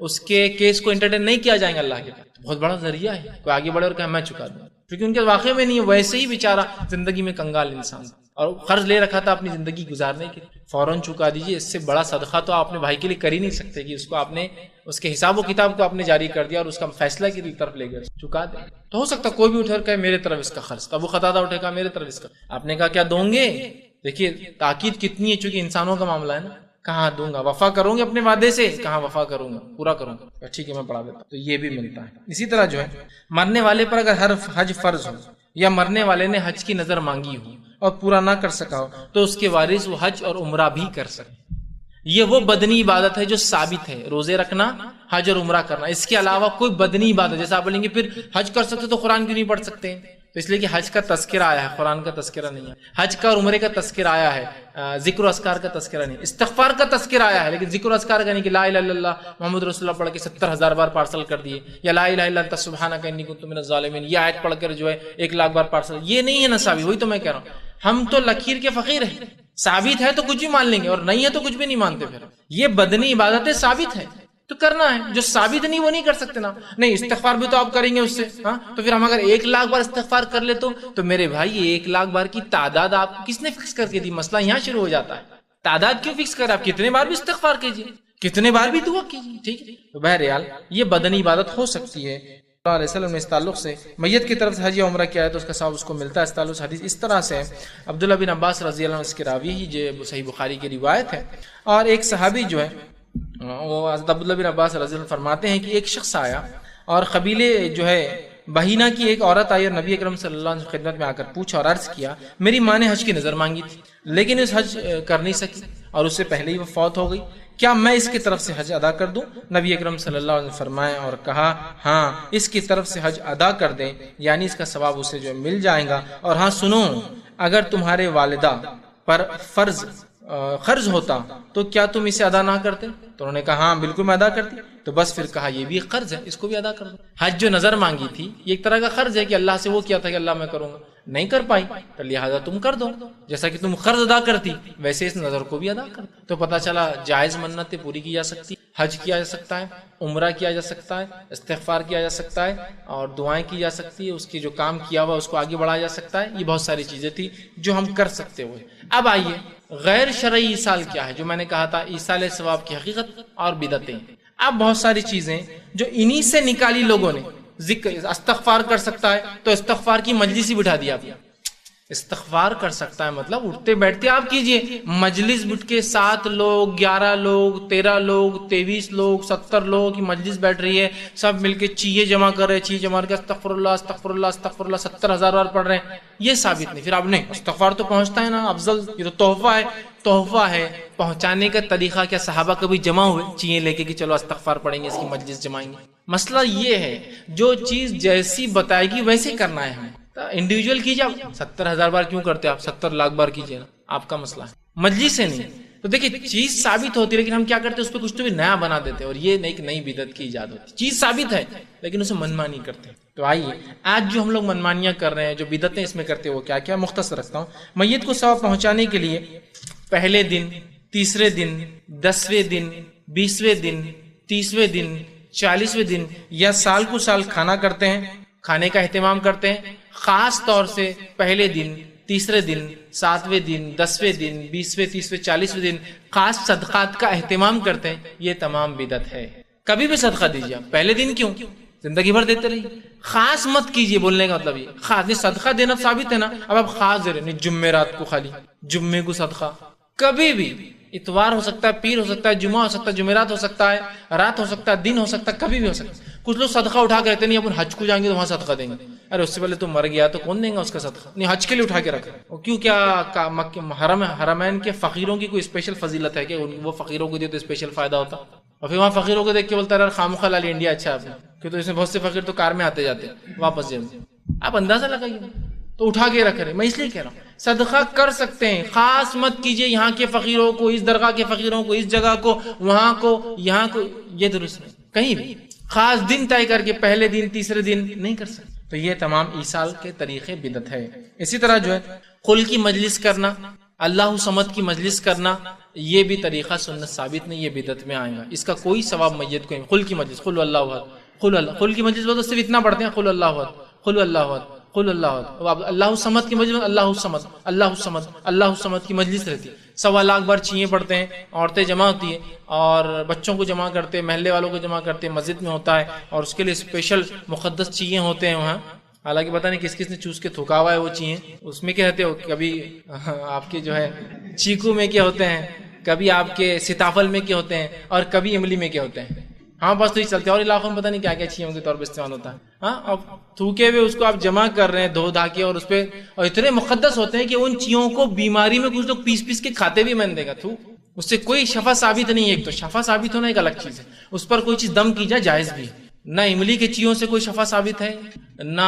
اس کے کیس کو انٹرٹین نہیں کیا جائیں گے اللہ کے پاس، بہت بڑا ذریعہ ہے، کوئی آگے بڑھے اور کہے میں چکا دوں، کیونکہ ان کے واقعے میں نہیں ہے، ویسے ہی بیچارہ زندگی میں کنگال انسان، اور قرض لے رکھا تھا اپنی زندگی گزارنے کے لیے، فوراً چکا دیجیے، اس سے بڑا صدقہ تو آپ اپنے بھائی کے لیے کر ہی نہیں سکتے کہ اس کو آپ نے اس کے حساب و کتاب کو آپ نے جاری کر دیا اور اس کا فیصلہ کی طرف لے گئے، چکا دیں۔ تو ہو سکتا کوئی بھی اٹھ کر میرے طرف اس کا قرض، ابو قتادہ اٹھے گا میرے طرف اس کا، آپ نے کہا کیا دوں گے؟ دیکھیے تاکید کتنی ہے، چونکہ انسانوں کا معاملہ ہے نا، کہاں دوں گا، وفا کروں گے اپنے وعدے سے، کہاں وفا کروں گا، پورا کروں گا، ٹھیک ہے میں پڑھا دیتا ہوں، تو یہ بھی ملتا ہے۔ اسی طرح جو ہے مرنے والے پر اگر ہر حج فرض ہو یا مرنے والے نے حج کی نظر مانگی ہو اور پورا نہ کر سکا ہو تو اس کے وارث وہ حج اور عمرہ بھی کر سکے۔ یہ وہ بدنی عبادت ہے جو ثابت ہے، روزے رکھنا، حج اور عمرہ کرنا، اس کے علاوہ کوئی بدنی عبادت، جیسا آپ بولیں گے پھر حج کر سکتے تو قرآن کیوں نہیں پڑھ سکتے؟ تو اس لیے کہ حج کا تذکرہ آیا ہے، قرآن کا تذکرہ نہیں ہے، حج کا اور عمرے کا تذکرہ آیا ہے، ذکر و اذکار کا تذکرہ نہیں، استغفار کا تذکرہ آیا ہے، لیکن ذکر و اذکار کا نہیں کہ لا الہ الا اللہ محمد رسول اللہ پڑھ کے 70,000 بار پارسل کر دیے، یا لا الہ الا انت سبحانک انی کنت من الظالمین یہ آیت پڑھ کر جو ہے 1,00,000 بار پارسل، یہ نہیں ہے نصابی، وہی تو میں کہہ رہا ہوں، ہم تو لکیر کے فقیر ہیں، ثابت ہے تو کچھ بھی مان لیں گے اور نہیں ہے تو کچھ بھی نہیں مانتے، پھر یہ بدنی عبادتیں ثابت ہے، تو کرنا ہے، جو ثابت نہیں وہ نہیں کر سکتے نا. نہیں استغفار بھی تو آپ کریں گے اس سے، ہاں تو پھر ہم اگر 1,00,000 بار استغفار کر لے تو میرے بھائی 1,00,000 بار کی تعداد آپ کو کس نے فکس کر کے دی؟ مسئلہ یہاں شروع ہو جاتا ہے. تعداد کیوں فکس کر؟ آپ کتنے بار بھی استغفار کیجیے، کتنے بار بھی دعا کیجیے، ٹھیک ہے. تو بہرحال یہ بدنی عبادت ہو سکتی ہے. صلی اللہ علیہ وسلم نے اس تعلق سے میت کی طرف سے حج یا عمرہ کیا ہے تو اس کا ثواب اس کو ملتا ہے. اس تعلق سے حدیث اس طرح سے عبداللہ بن عباس رضی اللہ عنہ اس کے راوی ہی جو صحیح بخاری کی روایت ہے. اور ایک صحابی جو ہے وہ حضرت عبداللہ بن عباس رضی اللہ عنہ فرماتے ہیں کہ ایک شخص آیا اور قبیلے جو ہے بہینہ کی ایک عورت آئی اور نبی اکرم صلی اللہ علیہ وسلم خدمت میں آ کر پوچھا اور عرض کیا میری ماں نے حج کی نظر مانگی تھی لیکن اس حج کر نہیں سکی اور اس سے پہلے ہی وہ فوت ہو گئی، کیا میں اس کی طرف سے حج ادا کر دوں؟ نبی اکرم صلی اللہ علیہ وسلم فرمائے اور کہا ہاں اس کی طرف سے حج ادا کر دیں، یعنی اس کا ثواب اسے جو مل جائے گا. اور ہاں سنو، اگر تمہارے والدہ پر فرض قرض ہوتا تو کیا تم اسے ادا نہ کرتے؟ تو انہوں نے کہا ہاں بالکل میں ادا کرتی. تو بس پھر کہا یہ بھی ایک قرض ہے، اس کو بھی ادا کر دو. حج جو نظر مانگی تھی یہ ایک طرح کا قرض ہے کہ اللہ سے وہ کیا تھا کہ اللہ میں کروں گا، نہیں کر پائی تو لہٰذا تم کر دو. جیسا کہ تم قرض ادا کرتی ویسے اس نظر کو بھی ادا کر دو. تو پتہ چلا جائز منتیں پوری کی جا سکتی، حج کیا جا سکتا ہے، عمرہ کیا جا سکتا ہے، استغفار کیا جا سکتا ہے اور دعائیں کی جا سکتی ہے، اس کی جو کام کیا ہوا اس کو آگے بڑھایا جا سکتا ہے. یہ بہت ساری چیزیں تھی جو ہم کر سکتے ہوئے. اب آئیے غیر شرعی ایصال کیا ہے، جو میں نے کہا تھا ایصال ثواب کی حقیقت اور بدعتیں. اب بہت ساری چیزیں جو انہی سے نکالی لوگوں نے. ذکر استغفار کر سکتا ہے تو استغفار کی مجلس ہی بٹھا دیا آپ نے. استغفار کر سکتا ہے مطلب اٹھتے بیٹھتے آپ کیجئے، مجلس بٹھ کے 7 لوگ 11 لوگ 13 لوگ 23 لوگ 70 لوگوں کی مجلس بیٹھ رہی ہے، سب مل کے چیزیں جمع کر رہے، چیزیں جمع کر کے استغفر اللہ استغفر اللہ استغفر اللہ 70,000 بار پڑھ رہے ہیں. یہ ثابت نہیں. پھر آپ نہیں استغفار تو پہنچتا ہے نا افضل، یہ تو تحفہ ہے. پہنچانے کا طریقہ کیا؟ صحابہ کبھی جمع ہوئے چیزیں لے کے کہ چلو استغفار پڑھیں گے، اس کی مجلس جمائیں گے. مسئلہ یہ ہے جو چیز جیسی بتائے گی ویسے کرنا ہے. ہمیں انڈیویجول کیجیے. آپ 70,000 بار کیوں کرتے ہیں؟ آپ 70 لاکھ بار کیجیے نا، آپ کا مسئلہ ہے، مجلس سے نہیں. تو دیکھیں چیز ثابت ہوتی ہے لیکن ہم کیا کرتے ہیں؟ اس پہ کچھ تو بھی نیا بنا دیتے ہیں اور یہ ایک نئی بدعت کی ایجاد ہوتی ہے. چیز ثابت ہے لیکن اسے منمانی کرتے ہیں. تو آئیے آج جو ہم لوگ منمانیاں کر رہے ہیں، جو بدعتیں اس میں کرتے ہیں، وہ کیا کیا مختصر رکھتا ہوں. میت کو ثواب پہنچانے کے لیے پہلے دن، تیسرے دن، 10ویں دن، 20ویں دن، 30ویں دن، 40ویں دن یا سال کو سال کھانا کرتے ہیں، کھانے کا اہتمام کرتے ہیں. خاص طور سے پہلے دن، تیسرے دن، 7ویں دن، 10ویں دن، 20ویں، 30ویں، 40ویں دن خاص صدقات کا اہتمام کرتے ہیں. یہ تمام بدعت ہے. کبھی بھی صدقہ دیجیے. پہلے دن کیوں؟ زندگی بھر دیتے رہیے. خاص مت کیجیے. بولنے کا مطلب یہ خاص نہیں. صدقہ دینا ثابت ہے نا. اب آپ خاص دے رہے نہیں، جمعے رات کو خالی جمعے کو صدقہ. کبھی بھی اتوار ہو سکتا ہے، پیر ہو سکتا ہے، جمعہ ہو سکتا ہے، جمعرات ہو سکتا ہے، رات ہو سکتا ہے، دن ہو سکتا ہے، کبھی بھی ہو سکتا ہے. کچھ لوگ صدقہ اٹھا کے رہتے نہیں، اپن حج کو جائیں گے تو وہاں صدقہ دیں گے. ارے اس سے پہلے تو مر گیا تو کون دیں گا اس کا صدقہ؟ نہیں، حج کے لیے اٹھا کے رکھا. کیوں؟ کیا حرمین کے فقیروں کی کوئی اسپیشل فضیلت ہے کہ وہ فقیروں کو دے تو اسپیشل فائدہ ہوتا؟ اور پھر وہاں فقیروں کو دیکھ کے بولتا ہے خامخواہ لالی انڈیا اچھا ہے کہ تو اس میں بہت سے فقیر تو کار میں آتے جاتے واپس جائیں. آپ اندازہ لگائیے. تو اٹھا کے رکھ رہے. میں اس لیے کہہ رہا ہوں صدقہ کر سکتے ہیں، خاص مت کیجئے یہاں کے فقیروں کو، اس درگاہ کے فقیروں کو، اس جگہ کو، وہاں کو، یہاں کو. یہ درست نہیں. کہیں بھی خاص دن طے کر کے پہلے دن تیسرے دن نہیں کر سکتے. تو یہ تمام ایصال کے طریقے بدعت ہے. اسی طرح جو ہے قل کی مجلس کرنا، اللہ صمد کی مجلس کرنا، یہ بھی طریقہ سنت ثابت نہیں، یہ بدعت میں آئے گا. اس کا کوئی ثواب میت کو. قل کی مجلس، قل اللہ احد، قل کی مجلس بولتے صرف اتنا پڑھتے ہیں قل اللہ احد، قل اللہ احد، قل اللہ احد. اللہ صمد کی مجلس، اللہ صمد، اللہ صمد، اللہ صمد کی مجلس رہتی ہے. 1.25 لاکھ بار چیزیں پڑھتے ہیں، عورتیں جمع ہوتی ہیں اور بچوں کو جمع کرتے ہیں، محلے والوں کو جمع کرتے ہیں، مسجد میں ہوتا ہے اور اس کے لیے اسپیشل مقدس چیزیں ہوتے ہیں وہاں. حالانکہ پتہ نہیں کس کس نے چوس کے تھوکا ہوا ہے وہ چیزیں. اس میں کیا ہوتے ہو، کبھی آپ کے جو ہے چیکو میں کیا ہوتے ہیں، کبھی آپ کے سیتافل میں کیا ہوتے ہیں اور کبھی املی میں کیا ہوتے ہیں. ہاں بس تو یہ چلتے ہیں. اور علاقوں میں پتہ نہیں کیا کیا چیزوں کے طور پہ استعمال ہوتا ہے. ہاں اب تھوکے ہوئے اس کو آپ جمع کر رہے ہیں دھو دھا کے اور اس پہ، اور اتنے مقدس ہوتے ہیں کہ ان چیزوں کو بیماری میں کچھ لوگ پیس پیس کے کھاتے بھی. میں نے دیکھا تھو اس سے کوئی شفا ثابت نہیں ہے. ایک تو شفا ثابت ہونا ایک الگ چیز ہے، اس پر کوئی چیز دم کی جائے جائز بھی ہے. نہ املی کے چیزوں سے کوئی شفا ثابت ہے، نہ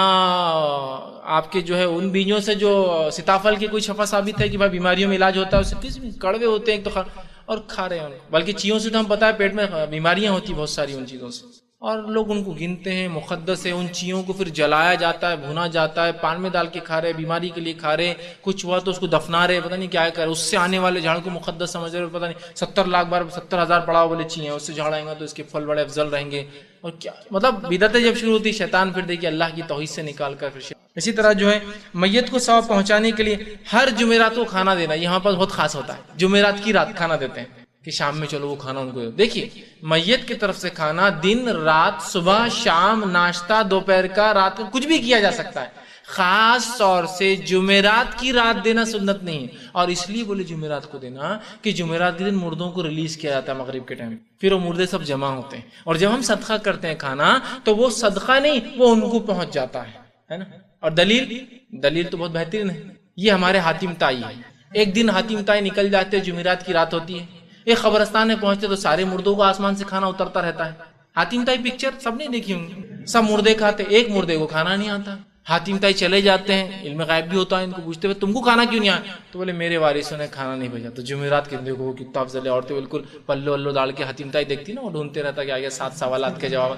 آپ کے جو ہے ان بیجوں سے جو سیتافل کے کوئی شفا ثابت ہے کہ بھائی بیماریوں میں علاج ہوتا ہے. اس سے کس بھی کڑوے ہوتے ہیں ایک تو اور کھا رہے ہیں. بلکہ چیزوں سے تو ہم پتہ ہے پیٹ میں بیماریاں ہوتی بہت ساری ان چیزوں سے. اور لوگ ان کو گنتے ہیں، مقدس ہے، ان چیزوں کو پھر جلایا جاتا ہے، بھونا جاتا ہے، پان میں ڈال کے کھا رہے، بیماری کے لیے کھا رہے، کچھ ہوا تو اس کو دفنا رہے، پتہ نہیں کیا کر رہے، اس سے آنے والے جھاڑ کو مقدس سمجھ رہے، پتہ نہیں 70 لاکھ بار 70,000 پڑا بولے چیزیں اس سے جھاڑیں گا تو اس کے پھل بڑے افضل رہیں گے، اور کیا مطلب بدعتیں جب شروع ہوتی شیطان پھر دیکھیے اللہ کی توحید سے نکال کر پھر اسی طرح جو ہے میت کو ثواب پہنچانے کے لیے ہر جمعرات کو کھانا دینا، یہاں پر بہت خاص ہوتا ہے، جمعرات کی رات کھانا دیتے ہیں کہ شام میں چلو وہ کھانا ان کو دیکھیے میت کی طرف سے کھانا دن رات صبح شام ناشتہ دوپہر کا رات کا کچھ بھی کیا جا سکتا ہے، خاص طور سے جمعرات کی رات دینا سنت نہیں ہے، اور اس لیے بولے جمعرات کو دینا کہ جمعرات کے دن مردوں کو ریلیز کیا جاتا ہے مغرب کے ٹائم، پھر وہ مردے سب جمع ہوتے ہیں، اور جب ہم صدقہ کرتے ہیں کھانا تو وہ صدقہ نہیں وہ ان کو پہنچ جاتا ہے نا۔ اور دلیل تو بہت بہترین ہے، یہ ہمارے حاتم تائی ہے، ایک دن حاتم تائی نکل جاتے ہیں، جمعرات کی رات ہوتی ہے، ایک قبرستان میں پہنچتے تو سارے مردوں کو آسمان سے کھانا اترتا رہتا ہے، حاتم تائی پکچر سب نے دیکھی ہوں گی، سب مردے کھاتے، ایک مردے کو کھانا نہیں آتا، حاتم تائی چلے جاتے ہیں، علم غیب بھی ہوتا ہے، ان کو پوچھتے ہوئے تم کو کھانا کیوں نہیں آیا، تو بولے میرے وارثوں نے کھانا نہیں بھیجا، تو جمعرات کے دیکھو وہ کتنا افضل ہے، عورتیں بالکل پلو ولو ڈال کے حاتم تائی دیکھتی نا وہ ڈھونڈتے رہتا کہ آگے 7 سوالات کے جواب،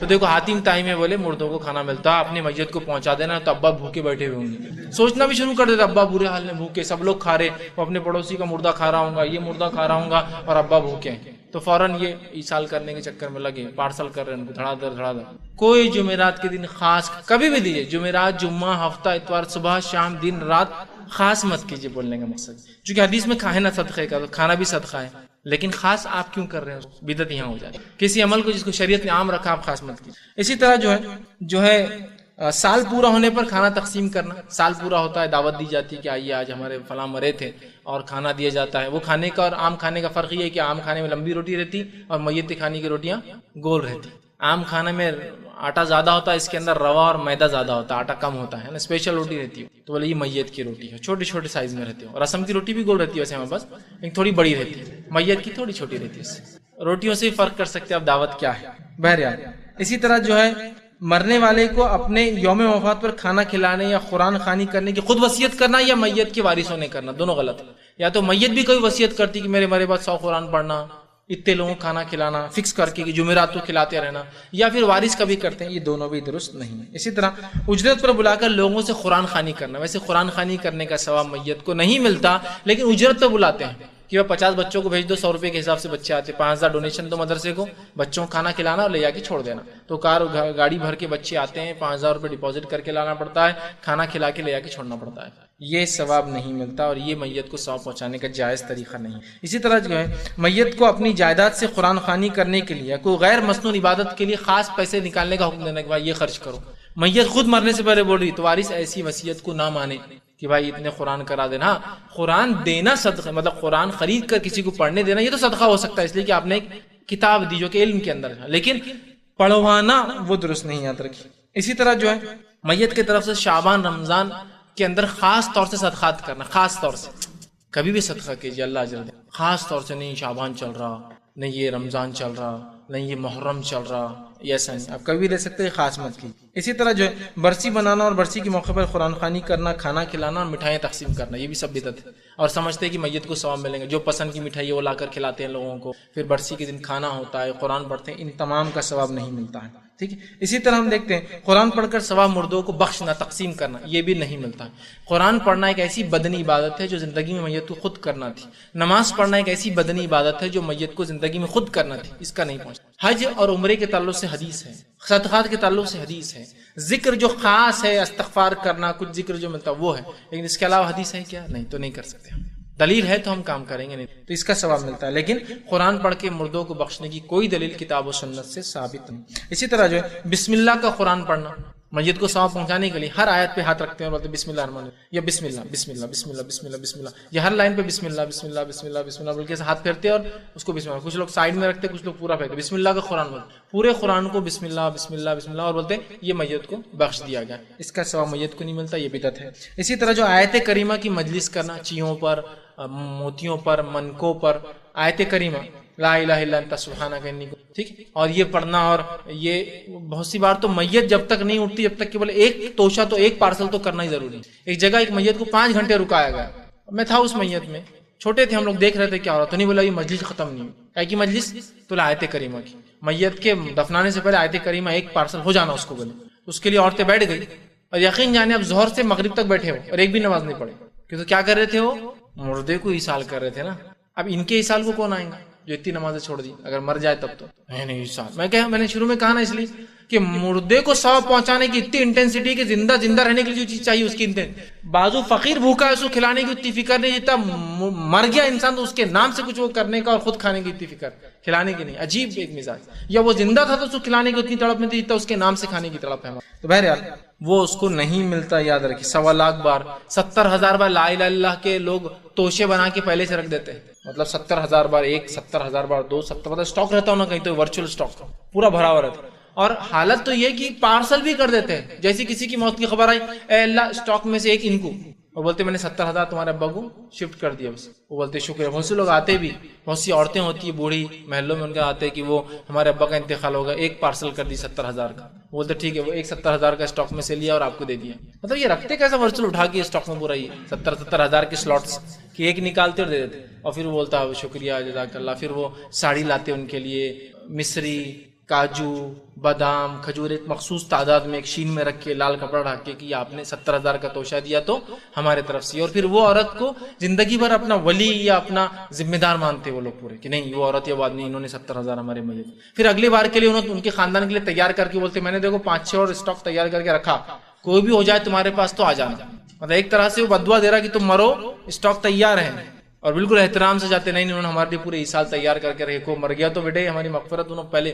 تو دیکھو حاتم تائی میں بولے مردوں کو کھانا ملتا، اپنی میت کو پہنچا دینا تو ابا بھوکے بیٹھے ہوئے ہوں گے، سوچنا بھی شروع کر دیتا ابا برے حال میں بھوکے، سب لوگ کھا رہے، وہ اپنے پڑوسی کا مردہ کھا رہا ہوں گا، یہ مردہ کھا رہا ہوں گا اور ابا بھوکے ہیں، تو فوراً یہ ایصال کرنے کے چکر میں لگے، پارسل کر رہے ہیں ان کو دھڑا دھڑ۔ کوئی جمعرات کے دن خاص کبھی بھی دیجیے، جمعرات جمعہ ہفتہ اتوار صبح شام دن رات خاص مت کیجیے، بولنے کا مقصد چونکہ حدیث میں کھانا صدقے کا، تو کھانا بھی صدقہ ہے، لیکن خاص آپ کیوں کر رہے ہیں، بدعت یہاں ہو جائے، کسی عمل کو جس کو شریعت نے عام رکھا آپ خاص مت کیجیے۔ اسی طرح جو ہے سال پورا ہونے پر کھانا تقسیم کرنا، سال پورا ہوتا ہے دعوت دی جاتی ہے کہ آئیے آج ہمارے فلاں مرے تھے اور کھانا دیا جاتا ہے، وہ کھانے کا اور عام کھانے کا فرق یہ ہے کہ عام کھانے میں لمبی روٹی رہتی اور میت کھانے کی روٹیاں گول رہتی، عام کھانے میں آٹا زیادہ ہوتا ہے، اس کے اندر روا اور میدا زیادہ ہوتا ہے، آٹا کم ہوتا ہے نا، اسپیشل روٹی رہتی ہے، تو بولے یہ میت کی روٹی ہے، چھوٹے چھوٹے سائز میں رہتی ہے، اور رسم کی روٹی بھی گول رہتی ہے ویسے ہمارے پاس، لیکن تھوڑی بڑی رہتی ہے، میت کی تھوڑی چھوٹی رہتی ہے، روٹیوں سے فرق کر سکتے ہیں اب دعوت کیا ہے۔ بہرحال اسی طرح جو ہے مرنے والے کو اپنے یوم وفات پر کھانا کھلانے یا قرآن خوانی کرنے کی خود وصیت کرنا یا میت کے وارثوں نے کرنا، دونوں غلط ہے، یا تو میت بھی کوئی وصیت کرتی کہ میرے مرے بعد 100 قرآن پڑھنا، اتنے لوگوں کو کھانا کھلانا فکس کر کے کہ جمعرات کو کھلاتے رہنا، یا پھر وارث کبھی کرتے ہیں، یہ دونوں بھی درست نہیں ہے۔ اسی طرح اجرت پر بلا کر لوگوں سے قرآن خوانی کرنا، ویسے قرآن خوانی کرنے کا ثواب میت کو نہیں ملتا، لیکن اجرت تو بلاتے ہیں کہ وہ 50 بچوں کو بھیج دو، 100 روپے کے حساب سے بچے آتے، 5000 ڈونیشن دو مدرسے کو، بچوں کو کھانا کھلانا اور لے جا کے چھوڑ دینا، تو گاڑی بھر کے بچے آتے ہیں، 5000 روپے ڈپازٹ کر کے لانا پڑتا ہے، کھانا کھلا کے لے جا کے چھوڑنا پڑتا ہے، یہ ثواب نہیں ملتا اور یہ میت کو ثواب پہنچانے کا جائز طریقہ نہیں۔ اسی طرح جو ہے میت کو اپنی جائیداد سے قرآن خوانی کرنے کے لیے کوئی غیر مسنون عبادت کے لیے خاص پیسے نکالنے کا حکم دینا کہ بھائی یہ خرچ کرو، میت خود مرنے سے پہلے بول رہی تو وارث ایسی وصیت کو نہ مانے کہ بھائی اتنے قرآن کرا دینا، قرآن دینا صدقہ، مطلب قرآن خرید کر کسی کو پڑھنے دینا یہ تو صدقہ ہو سکتا ہے، اس لیے کہ آپ نے ایک کتاب دی جو کہ علم کے اندر ہے، لیکن پڑھوانا وہ درست نہیں، یاد رکھیے۔ اسی طرح جو ہے میت کی طرف سے شعبان رمضان کے اندر خاص طور سے صدقات کرنا، خاص طور سے کبھی بھی صدقہ کیجیے اللہ اجر دے، خاص طور سے نہیں شعبان چل رہا، نہیں یہ رمضان چل رہا، نہیں یہ محرم چل رہا، ایسا نہیں، آپ کبھی لے سکتے ہیں، خاص مت کی۔ اسی طرح جو ہے برسی بنانا اور برسی کے موقع پر قرآن خوانی کرنا، کھانا کھلانا اور مٹھائیاں تقسیم کرنا، یہ بھی سب بدعت ہے، اور سمجھتے ہیں کہ میت کو ثواب ملیں گے، جو پسند کی مٹھائی وہ لا کر کھلاتے ہیں لوگوں کو، پھر برسی کے دن کھانا ہوتا ہے، قرآن پڑھتے ہیں، ان تمام کا ثواب نہیں ملتا ہے، ٹھیک ہے۔ اسی طرح ہم دیکھتے ہیں قرآن پڑھ کر ثواب مردوں کو بخشنا، تقسیم کرنا، یہ بھی نہیں ملتا۔ قرآن پڑھنا ایک ایسی بدنی عبادت ہے جو زندگی میں میت کو خود کرنا تھی، نماز پڑھنا ایک ایسی بدنی عبادت ہے جو میت کو زندگی میں خود کرنا تھی، اس کا نہیں پہنچتا۔ حج اور عمرے کے تعلق سے حدیث ہے، صدقات کے تعلق سے حدیث ہے، ذکر جو خاص ہے استغفار کرنا، کچھ ذکر جو ملتا وہ ہے، لیکن اس کے علاوہ حدیث ہے کیا؟ نہیں، تو نہیں کر سکتے ہم، دلیل ہے تو ہم کام کریں گے، نہیں تو اس کا ثواب ملتا ہے، لیکن قرآن پڑھ کے مردوں کو بخشنے کی کوئی دلیل کتاب و سنت سے ثابت نہیں۔ اسی طرح جو ہے بسم اللہ کا قرآن پڑھنا، میت کو ثواب پہنچانے کے لیے ہر آیت پہ ہاتھ رکھتے ہیں اور بولتے ہیں بسم اللہ الرحمن الرحیم، یا بسم اللہ بسم اللہ بسم اللہ بسم اللہ بسم اللہ، یہ ہر لائن پہ بسم اللہ بسم اللہ بسم اللہ بسم اللہ بول کے ہاتھ پھیرتے ہیں اور اس کو بسم اللہ، کچھ لوگ سائڈ میں رکھتے ہیں، کچھ لوگ پورا پھیرتے ہیں، بسم اللہ کا قرآن بولتے، پورے قرآن کو بسم اللہ بسم اللہ بسم اللہ اور بولتے ہیں یہ میت کو بخش دیا گیا، اس کا ثواب میت کو نہیں ملتا، یہ بدعت ہے۔ اسی طرح جو آیت کریمہ کی مجلس کرنا، چیوں پر، موتیوں پر، منکوں پر آیت کریمہ لا الہ الا انت سبحانک انی، ٹھیک، اور یہ پڑھنا، اور یہ بہت سی بار تو میت جب تک نہیں اٹھتی جب تک کہ بولے ایک توشہ تو ایک پارسل تو کرنا ہی ضروری ہے۔ ایک جگہ ایک میت کو 5 گھنٹے رکایا گیا، میں تھا اس میت میں، چھوٹے تھے ہم لوگ، دیکھ رہے تھے کیا ہو رہا، تو نہیں بولا یہ مجلس ختم نہیں ہوئی، کی مجلس تو آیت کریمہ کی میت کے دفنانے سے پہلے آیت کریمہ ایک پارسل ہو جانا اس کو بولے. اس کے لیے عورتیں بیٹھ گئی اور یقین جانے اب ظہر سے مغرب تک بیٹھے ہو اور ایک بھی نماز نہیں پڑھی. کہ تو کیا کر رہے تھے؟ وہ مردے کو ایصال کر رہے تھے نا. اب ان کے ایصال کو کون آئیں گا جو اتنی نمازیں چھوڑ دی؟ اگر مر جائے تب تو نہیں ایصال. میں نے شروع میں کہا نا اس لیے کہ مردے کو ثواب پہنچانے کی اتنی انٹینسٹی کہ زندہ رہنے کے لیے جو چیز چاہیے اس کی بازو فقیر بھوکا ہے اس کو کھلانے کی اتنی فکر نہیں جتنا مر گیا انسان تو اس کے نام سے کچھ وہ کرنے کا اور خود کھانے کی اتنی فکر کھلانے کی نہیں. عجیب ایک مزاج. یا وہ زندہ تھا تو اس کو کھلانے کی اتنی تڑپ نہیں تھی جتنا اس کے نام سے کھانے کی تڑپ ہے. تو بہرحال وہ اس کو نہیں ملتا. یاد رکھیے 1.25 بار 70,000 بار لا الہ الا اللہ کے لوگ توشے بنا کے پہلے سے رکھ دیتے ہیں. مطلب 70,000 بار ایک، 70,000 بار دو، 70 مطلب اسٹاک رہتا ہو نا کہیں تو ورچوئل اسٹاک پورا بھرا ہوا رہتا. اور حالت تو یہ کہ پارسل بھی کر دیتے ہیں. جیسے کسی کی موت کی خبر آئی، اے اللہ اسٹاک میں سے ایک ان کو، وہ بولتے میں نے 70,000 تمہارے ابا کو شفٹ کر دیا. بس وہ بولتے شکریہ. بہت سے لوگ آتے بھی، بہت سی عورتیں ہوتی ہیں بوڑھی محلوں میں، ان کا آتے کہ وہ ہمارے ابا کا انتقال ہوگا، ایک پارسل کر دی 70,000 کا. وہ بولتے ٹھیک ہے، وہ ایک 70,000 کا اسٹاک میں سے لیا اور آپ کو دے دیا. مطلب یہ رکھتے کیسا ورچوئل اٹھا کے اسٹاک میں پورا یہ 70,000 کے سلاٹس کہ ایک نکالتے اور دے دیتے. اور پھر وہ بولتا ہے شکریہ جزاک اللہ. پھر وہ ساڑی لاتے ان کے لیے، مصری، کاجو، بادام، کھجور ایک مخصوص تعداد میں ایک شین میں رکھ کے لال کپڑا ڈھک کے کہ آپ نے 70,000 کا توشہ دیا تو ہمارے طرف سے. اور پھر وہ عورت کو زندگی بھر اپنا ولی یا اپنا ذمہ دار مانتے وہ لوگ پورے کہ نہیں وہ عورت یا وہ آدمی انہوں نے 70,000 ہمارے میت. پھر اگلی بار کے لیے انہوں ان کے خاندان کے لیے تیار کر کے بولتے میں نے دیکھو 5-6 اور اسٹاک تیار کر کے رکھا، کوئی بھی ہو جائے تمہارے پاس تو آ جانا. مطلب ایک طرح سے وہ بدعا دے رہا کہ تم مرو، اسٹاک تیار ہے. اور بالکل احترام سے جاتے نہیں، انہوں نے ہمارے لیے پورے ایصال تیار کر کے رکھے. کو مر گیا تو بیٹے ہماری مغفرت انہوں پہلے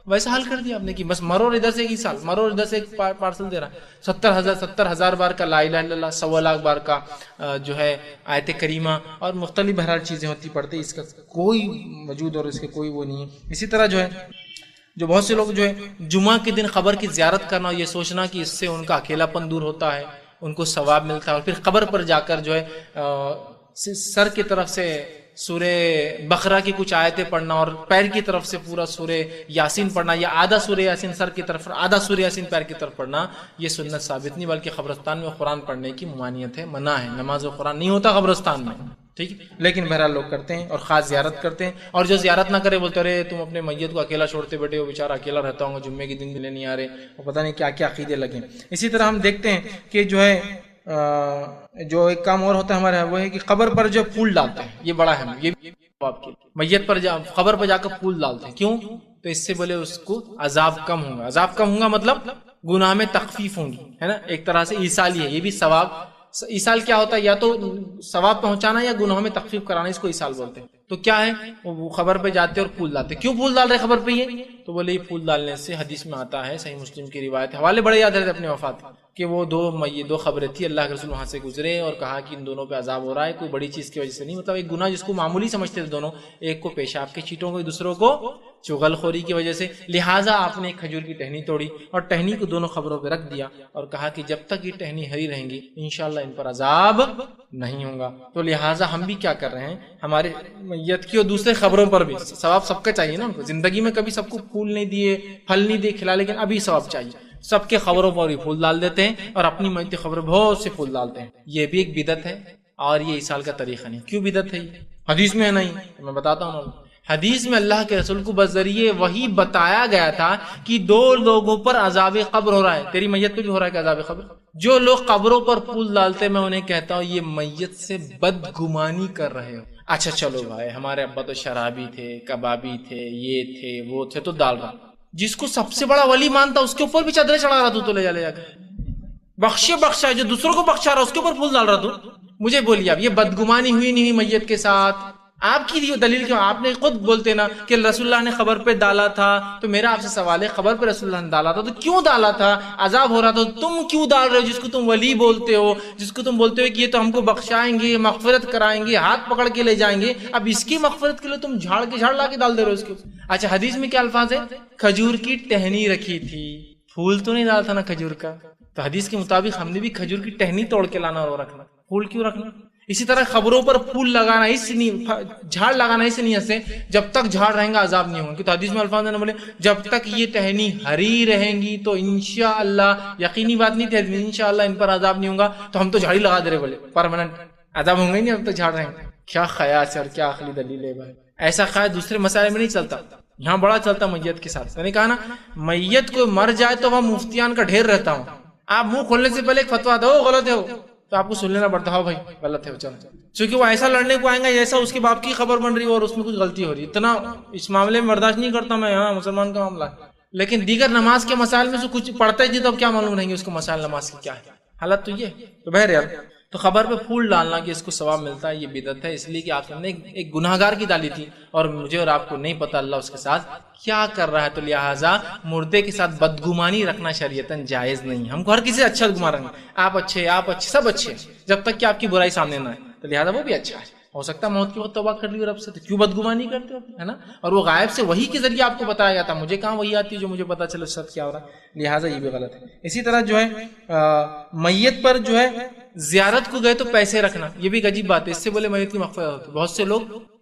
ویسا حال کر دیا آپ نے کہ بس مرو اور ادھر سے ایک ایصال، مرو اور ادھر سے ایک پارسل دے رہا. 70,000 بار کا لا الہ الا اللہ، 1.25 بار کا جو ہے آیت کریمہ اور مختلف بہرحال چیزیں ہوتی پڑھتے. اس کا کوئی وجود اور اس کے کوئی وہ نہیں ہے. اسی طرح جو ہے جو بہت سے لوگ جو ہے جمعہ کے دن قبر کی زیارت کرنا، یہ سوچنا کہ اس سے ان کا اکیلا پن دور ہوتا ہے، ان کو ثواب ملتا ہے. اور پھر قبر پر جا کر جو ہے سر کی طرف سے سورہ بقرہ کی کچھ آیتیں پڑھنا اور پیر کی طرف سے پورا سورہ یاسین پڑھنا، یا آدھا سورہ یاسین سر کی طرف، آدھا سورہ یاسین پیر کی طرف پڑھنا، یہ سنت ثابت نہیں، بلکہ قبرستان میں قرآن پڑھنے کی ممانعت ہے، منع ہے. نماز و قرآن نہیں ہوتا قبرستان میں، ٹھیک ہے. لیکن بہرحال لوگ کرتے ہیں اور خاص زیارت کرتے ہیں. اور جو زیارت نہ کرے بولتے رہے تم اپنے میت کو اکیلا چھوڑتے بیٹھے ہو، بیچارہ اکیلا رہتا ہوں گا، جمعے کے دن ملے نہیں آ رہے، اور پتہ نہیں کیا کیا عقیدے لگے. اسی طرح ہم دیکھتے ہیں کہ جو ہے جو ایک کام اور ہوتا ہے ہمارا وہ ہے کہ قبر پر جو پھول ڈالتے ہیں، یہ بڑا ہے. یہ میت پر قبر پر جا کر پھول ڈالتے ہیں. کیوں؟ تو اس سے بولے اس کو عذاب کم ہوگا. عذاب کم ہوگا مطلب گناہ میں تخفیف ہوں گی، ہے نا. ایک طرح سے ایصال ہے، یہ بھی ثواب. ایصال کیا ہوتا ہے؟ یا تو ثواب پہنچانا یا گناہوں میں تخفیف کرانا، اس کو ایصال بولتے ہیں. تو کیا ہے وہ خبر پہ جاتے اور پھول ڈالتے. کیوں پھول ڈال رہے خبر پہ؟ یہ تو بولے یہ پھول ڈالنے سے حدیث میں آتا ہے، صحیح مسلم کی روایت، حوالے بڑے یاد رہتے اپنے وفات کہ وہ دو خبریں تھی، اللہ کے رسول وہاں سے گزرے اور کہا کہ ان دونوں پہ عذاب ہو رہا ہے، کوئی بڑی چیز کی وجہ سے نہیں. مطلب ایک گناہ جس کو معمولی سمجھتے تھے دونوں، ایک کو پیشاب کے چھینٹوں کو، دوسروں کو چغل خوری کی وجہ سے. لہٰذا آپ نے ایک کھجور کی ٹہنی توڑی اور ٹہنی کو دونوں خبروں پہ رکھ دیا اور کہا کہ جب تک یہ ٹہنی ہری رہیں گی انشاءاللہ ان پر عذاب نہیں ہوگا. تو لہٰذا ہم بھی کیا کر رہے ہیں، ہمارے میت کی اور دوسرے خبروں پر بھی ثواب سب کا چاہیے نا. زندگی میں کبھی سب کو پھول نہیں دیے، پھل نہیں دیے، کھلا، لیکن ابھی ثواب چاہیے. سب کے خبروں پر بھی پھول ڈال دیتے ہیں اور اپنی میت خبروں بہت سے پھول ڈالتے ہیں. یہ بھی ایک بدعت ہے اور یہ ایصال کا طریقہ نہیں. کیوں بدعت ہے؟ حدیث میں ہے نہیں، میں بتاتا ہوں. حدیث میں اللہ کے رسول کو بذریعے وحی بتایا گیا تھا کہ 2 لوگوں پر عذاب قبر ہو رہا ہے. تیری میت پہ بھی ہو رہا ہے کہ عذاب قبر. جو لوگ قبروں پر پھول ڈالتے، میں انہیں کہتا ہوں یہ میت سے بدگمانی کر رہے ہو. اچھا چلو بھائی، ہمارے ابا تو شرابی تھے، کبابی تھے، یہ تھے وہ تھے، تو ڈال رہا. جس کو سب سے بڑا ولی مانتا اس کے اوپر بھی چادریں چڑھا رہا تو لے جا کے بخشا جو دوسروں کو بخشا رہا اس کے اوپر پھول ڈال رہا تو. مجھے بولیے اب یہ بدگمانی ہوئی نہیں ہوئی میت کے ساتھ؟ آپ کی دلیل کیوں؟ آپ نے خود بولتے نا کہ رسول اللہ نے خبر پہ ڈالا تھا. تو میرا آپ سے سوال ہے، خبر پہ رسول اللہ نے ڈالا تھا تو کیوں ڈالا تھا؟ عذاب ہو رہا تھا، تم کیوں ڈال رہے ہو؟ جس کو تم ولی بولتے ہو، جس کو تم بولتے ہو کہ یہ تو ہم کو بخشائیں گے، مغفرت کرائیں گے، ہاتھ پکڑ کے لے جائیں گے، اب اس کی مغفرت کے لیے تم جھاڑ لا کے ڈال دے رہے ہو اس کو. اچھا حدیث میں کیا الفاظ ہے؟ کھجور کی ٹہنی رکھی تھی، پھول تو نہیں ڈالا تھا نا کھجور کا. تو حدیث کے مطابق ہم نے بھی کھجور کی ٹہنی توڑ کے لانا اور رکھنا، پھول کیوں رکھنا؟ اسی طرح خبروں پر پھول لگانا اس نہیں، جھاڑ لگانا اس نہیں سے جب تک جھاڑ رہیں گا عذاب نہیں ہوگا. کہ تو حدیث میں الفاظ نے بولے جب تک یہ ٹہنی ہری رہیں گی تو انشاءاللہ، یقینی بات نہیں تھی، انشاءاللہ ان پر عذاب نہیں ہوگا. تو ہم تو جھاڑی لگا دے رہے، بولے پرماننٹ عذاب ہوں گے نہیں، اب تک جھاڑ رہیں گے. کیا خیال ہے اور کیا عقلی دلیل ہے بھائی؟ ایسا خیال دوسرے مسائل میں نہیں چلتا. یہاں بڑا چلتا میت کے ساتھ. میں نے کہا نا میت کو مر جائے تو وہاں مفتیان کا ڈھیر رہتا ہوں. آپ منہ کھولنے سے پہلے ایک فتوا دو غلط ہے ہو تو آپ کو سن لینا پڑتا ہو بھائی غلط ہے ہو چلو, چونکہ وہ ایسا لڑنے کو آئیں گا جیسا اس کے باپ کی خبر بن رہی ہو اور اس میں کچھ غلطی ہو رہی ہے. اتنا اس معاملے میں برداشت نہیں کرتا میں, ہاں مسلمان کا معاملہ ہے, لیکن دیگر نماز کے مسائل میں سے کچھ پڑھتا ہی نہیں تو اب کیا معلوم رہیں گے اس کو مسائل نماز کی کیا ہے. حالت تو یہ تو بہرحال تو خبر پہ پھول ڈالنا کہ اس کو ثواب ملتا ہے یہ بدعت ہے, اس لیے کہ آپ نے ایک گناہگار کی ڈالی تھی اور مجھے اور آپ کو نہیں پتا اللہ اس کے ساتھ کیا کر رہا ہے, تو لہٰذا مردے کے ساتھ بدگمانی رکھنا شریعتاً جائز نہیں. ہم کو ہر کسی سے اچھا گمان رکھنا, آپ اچھے سب اچھے جب تک کہ آپ کی برائی سامنے نہ آئے, تو لہٰذا وہ بھی اچھا ہے. ہو سکتا ہے موت کے وقت توبہ کر لی رب سے, تو کیوں بدگمانی کرتے ہو, ہے نا. اور وہ غائب سے وحی کے ذریعے آپ کو بتایا گیا تھا, مجھے کہاں وہی آتی ہے جو مجھے پتا چلے سچ کیا ہو رہا ہے, لہٰذا یہ بھی غلط ہے. اسی طرح جو ہے میت پر جو ہے زیارت کو گئے تو پیسے رکھنا, یہ بھی ایک عجیب بات ہے. اس سے بولے میت کی مغفرت ہوتی ہے. بہت سے لوگ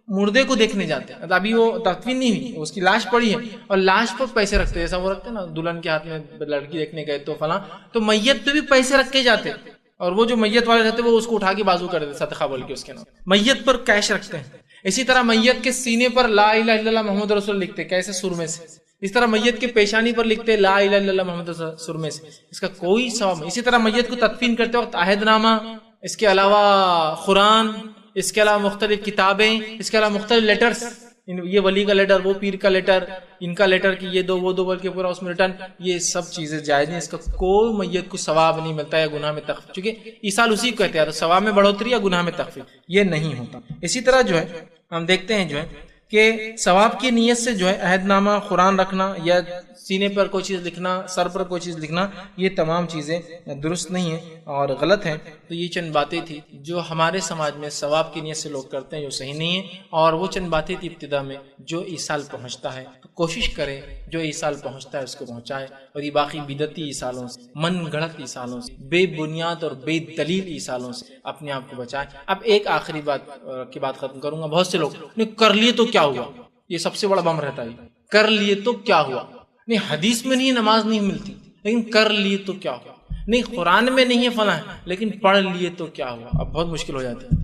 مردے کو دیکھنے جاتے ہیں, ابھی وہ تدفین نہیں ہوئی, اس کی لاش پڑی ہے اور لاش پر پیسے رکھتے ہیں, جیسا وہ رکھتے ہیں نا دلہن کے ہاتھ میں لڑکی دیکھنے گئے تو فلاں, تو میت پہ بھی پیسے رکھ کے جاتے, اور وہ جو میت والے رہتے وہ اس کو اٹھا کے بازو کر دیتے صدقہ بول کے اس کے نام, میت پر کیش رکھتے ہیں. اسی طرح میت کے سینے پر لا الہ الا اللہ محمد رسول لکھتے, کیسے سرمے سے. اس طرح میت کے پیشانی پر لکھتے لا الہ الا اللہ محمد رسول سرمے سے, اس کا کوئی ثواب نہیں. اسی طرح میت کو تدفین کرتے وقت عہد نامہ, اس کے علاوہ قرآن, اس کے علاوہ مختلف کتابیں, اس کے علاوہ مختلف لیٹرز, یہ ولی کا لیٹر, وہ پیر کا لیٹر, ان کا لیٹر کہ یہ دو وہ دو بول کے پورا اس میں ریٹرن, یہ سب چیزیں جائز نہیں. اس کا کوئی میت کو ثواب نہیں ملتا ہے, گناہ میں تخفیف, چونکہ عیسال اسی کو کہتے ہیں, تو ثواب میں بڑھوتری یا گناہ میں تخفیف یہ نہیں ہوتا. اسی طرح جو ہے ہم دیکھتے ہیں جو ہے کہ ثواب کی نیت سے جو ہے عہد نامہ, قرآن رکھنا یا سینے پر کوئی چیز لکھنا, سر پر کوئی چیز لکھنا, یہ تمام چیزیں درست نہیں ہیں اور غلط ہیں. تو یہ چند باتیں تھی جو ہمارے سماج میں ثواب کی نیت سے لوگ کرتے ہیں جو صحیح نہیں ہیں, اور وہ چند باتیں تھی ابتدا میں جو ایصال پہنچتا ہے تو کوشش کرے جو ایصال پہنچتا ہے اس کو پہنچائے, اور یہ باقی بدعتی ایصالوں سے, من گھڑت ایصالوں سے, بے بنیاد اور بے دلیل ایصالوں سے اپنے آپ کو بچائے. اب ایک آخری بات ختم کروں گا. بہت سے لوگ نے کر لیے تو کیا ہوا, یہ سب سے بڑا بم رہتا ہے, کر لیے تو کیا ہوا. نہیں حدیث میں نہیں نماز نہیں ملتی, لیکن کر لیے تو کیا ہوا, نہیں قرآن میں نہیں ہے فلاں لیکن پڑھ لیے تو کیا ہوا. اب بہت مشکل ہو جاتی ہے.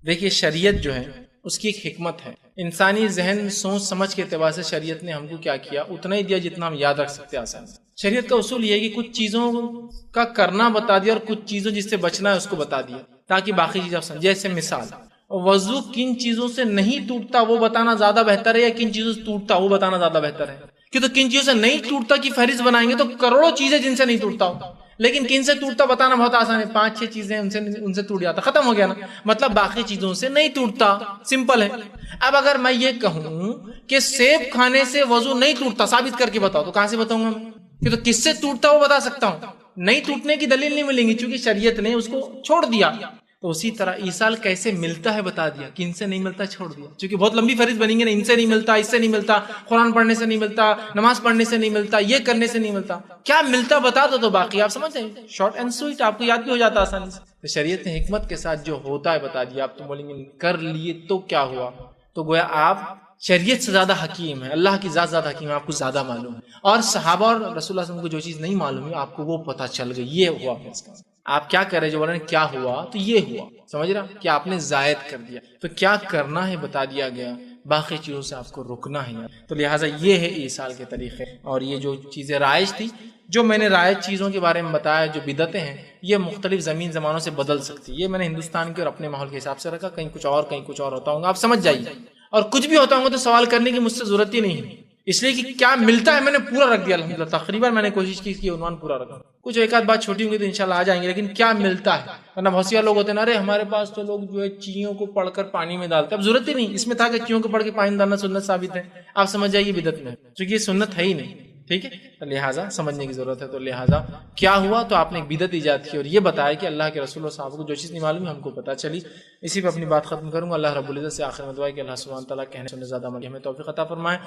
دیکھیے شریعت جو ہے اس کی ایک حکمت ہے, انسانی ذہن سوچ سمجھ کے اعتبار سے شریعت نے ہم کو کیا کیا, اتنا ہی دیا جتنا ہم یاد رکھ سکتے آسان سے. شریعت کا اصول یہ ہے کہ کچھ چیزوں کا کرنا بتا دیا اور کچھ چیزوں جس سے بچنا ہے اس کو بتا دیا تاکہ باقی چیزیں آپ سمجھ. جیسے مثال وضو کن چیزوں سے نہیں ٹوٹتا وہ بتانا زیادہ بہتر ہے یا کن چیزوں سے ٹوٹتا وہ بتانا زیادہ بہتر ہے, کہ تو کن چیزوں سے نہیں ٹوٹتا کی فہرست بنائیں گے تو کروڑوں چیزیں جن سے نہیں ٹوٹتا ہو, لیکن کن سے ٹوٹتا بتانا بہت آسان ہے, 5-6 چیزیں ان سے ٹوٹ جاتا, ختم ہو گیا نا, مطلب باقی چیزوں سے نہیں ٹوٹتا, سمپل ہے. اب اگر میں یہ کہوں کہ سیب کھانے سے وضو نہیں ٹوٹتا ثابت کر کے بتاؤ, تو کہاں سے بتاؤں گا میں, کہ تو کس سے ٹوٹتا وہ بتا سکتا ہوں, نہیں ٹوٹنے کی دلیل نہیں ملیں گی چونکہ شریعت نے اس کو چھوڑ دیا. تو اسی طرح ایصال کیسے ملتا ہے بتا دیا, کن سے نہیں ملتا چھوڑ دیا, کیونکہ بہت لمبی فہرست بنیں گے نا, ان سے نہیں ملتا, اس سے نہیں ملتا, قرآن پڑھنے سے نہیں ملتا, نماز پڑھنے سے نہیں ملتا, یہ کرنے سے نہیں ملتا, کیا ملتا بتا دو تو باقی آپ سمجھ جائیں, شارٹ اینڈ سویٹ, آپ کو یاد بھی ہو جاتا آسانی سے. تو شریعت نے حکمت کے ساتھ جو ہوتا ہے بتا دیا. آپ تو بولیں گے کر لیے تو کیا ہوا, تو گویا آپ شریعت سے زیادہ حکیم ہے, اللہ کی ذات زیادہ حکیم ہے, آپ کو زیادہ معلوم ہے, اور صحابہ اور رسول اللہ صلی اللہ علیہ وسلم کو جو چیز نہیں معلوم ہے آپ کو وہ پتہ چل گئی, یہ ہوا. آپ کیا کر رہے جو بول رہے ہیں کیا ہوا, تو یہ ہوا, سمجھ رہا کہ آپ نے زائد کر دیا, تو کیا کرنا ہے بتا دیا گیا, باقی چیزوں سے آپ کو رکنا ہے. تو لہٰذا یہ ہے ایصال کے طریقے. اور یہ جو چیزیں رائج تھی, جو میں نے رائج چیزوں کے بارے میں بتایا, جو بدعتیں ہیں یہ مختلف زمین زمانوں سے بدل سکتی. یہ میں نے ہندوستان کے اور اپنے ماحول کے حساب سے رکھا, کہیں کچھ اور کہیں کچھ اور ہوتا ہوں گا, آپ سمجھ جائیے. اور کچھ بھی ہوتا ہوں گا تو سوال کرنے کی مجھ سے ضرورت ہی نہیں ہے, اس لیے کہ کیا ملتا ہے میں نے پورا رکھ دیا الحمدللہ. تقریباً میں نے کوشش کی کہ عنوان پورا رکھا, کچھ ایک آدھ بات چھوٹی ہوں گی تو انشاءاللہ آ جائیں گے, لیکن کیا ملتا ہے. ورنہ بہت سے لوگ ہوتے ہیں نا, ارے ہمارے پاس تو لوگ جو ہے چیوں کو پڑھ کر پانی میں ڈالتے ہیں. اب ضرورت ہی نہیں, اس میں تھا کہ چیوں کو پڑھ کے پانی ڈالنا سنت ثابت ہے, آپ سمجھ جائیے بدعت میں, کیونکہ یہ سنت ہے ہی نہیں. ٹھیک ہے, لہٰذا سمجھنے کی ضرورت ہے. تو لہٰذا کیا ہوا, تو آپ نے ایک بدعت ایجاد کی اور یہ بتایا کہ اللہ کے رسول اور صحابہ کو جو چیز نہیں معلوم ہے ہم کو پتہ چلی. اسی پہ اپنی بات ختم کروں گا. اللہ رب العزت سے آخر میں دعا ہے کہ اللہ سبحانہ تعالیٰ کہنے سننے زیادہ ہمیں توفیق عطا فرمائے.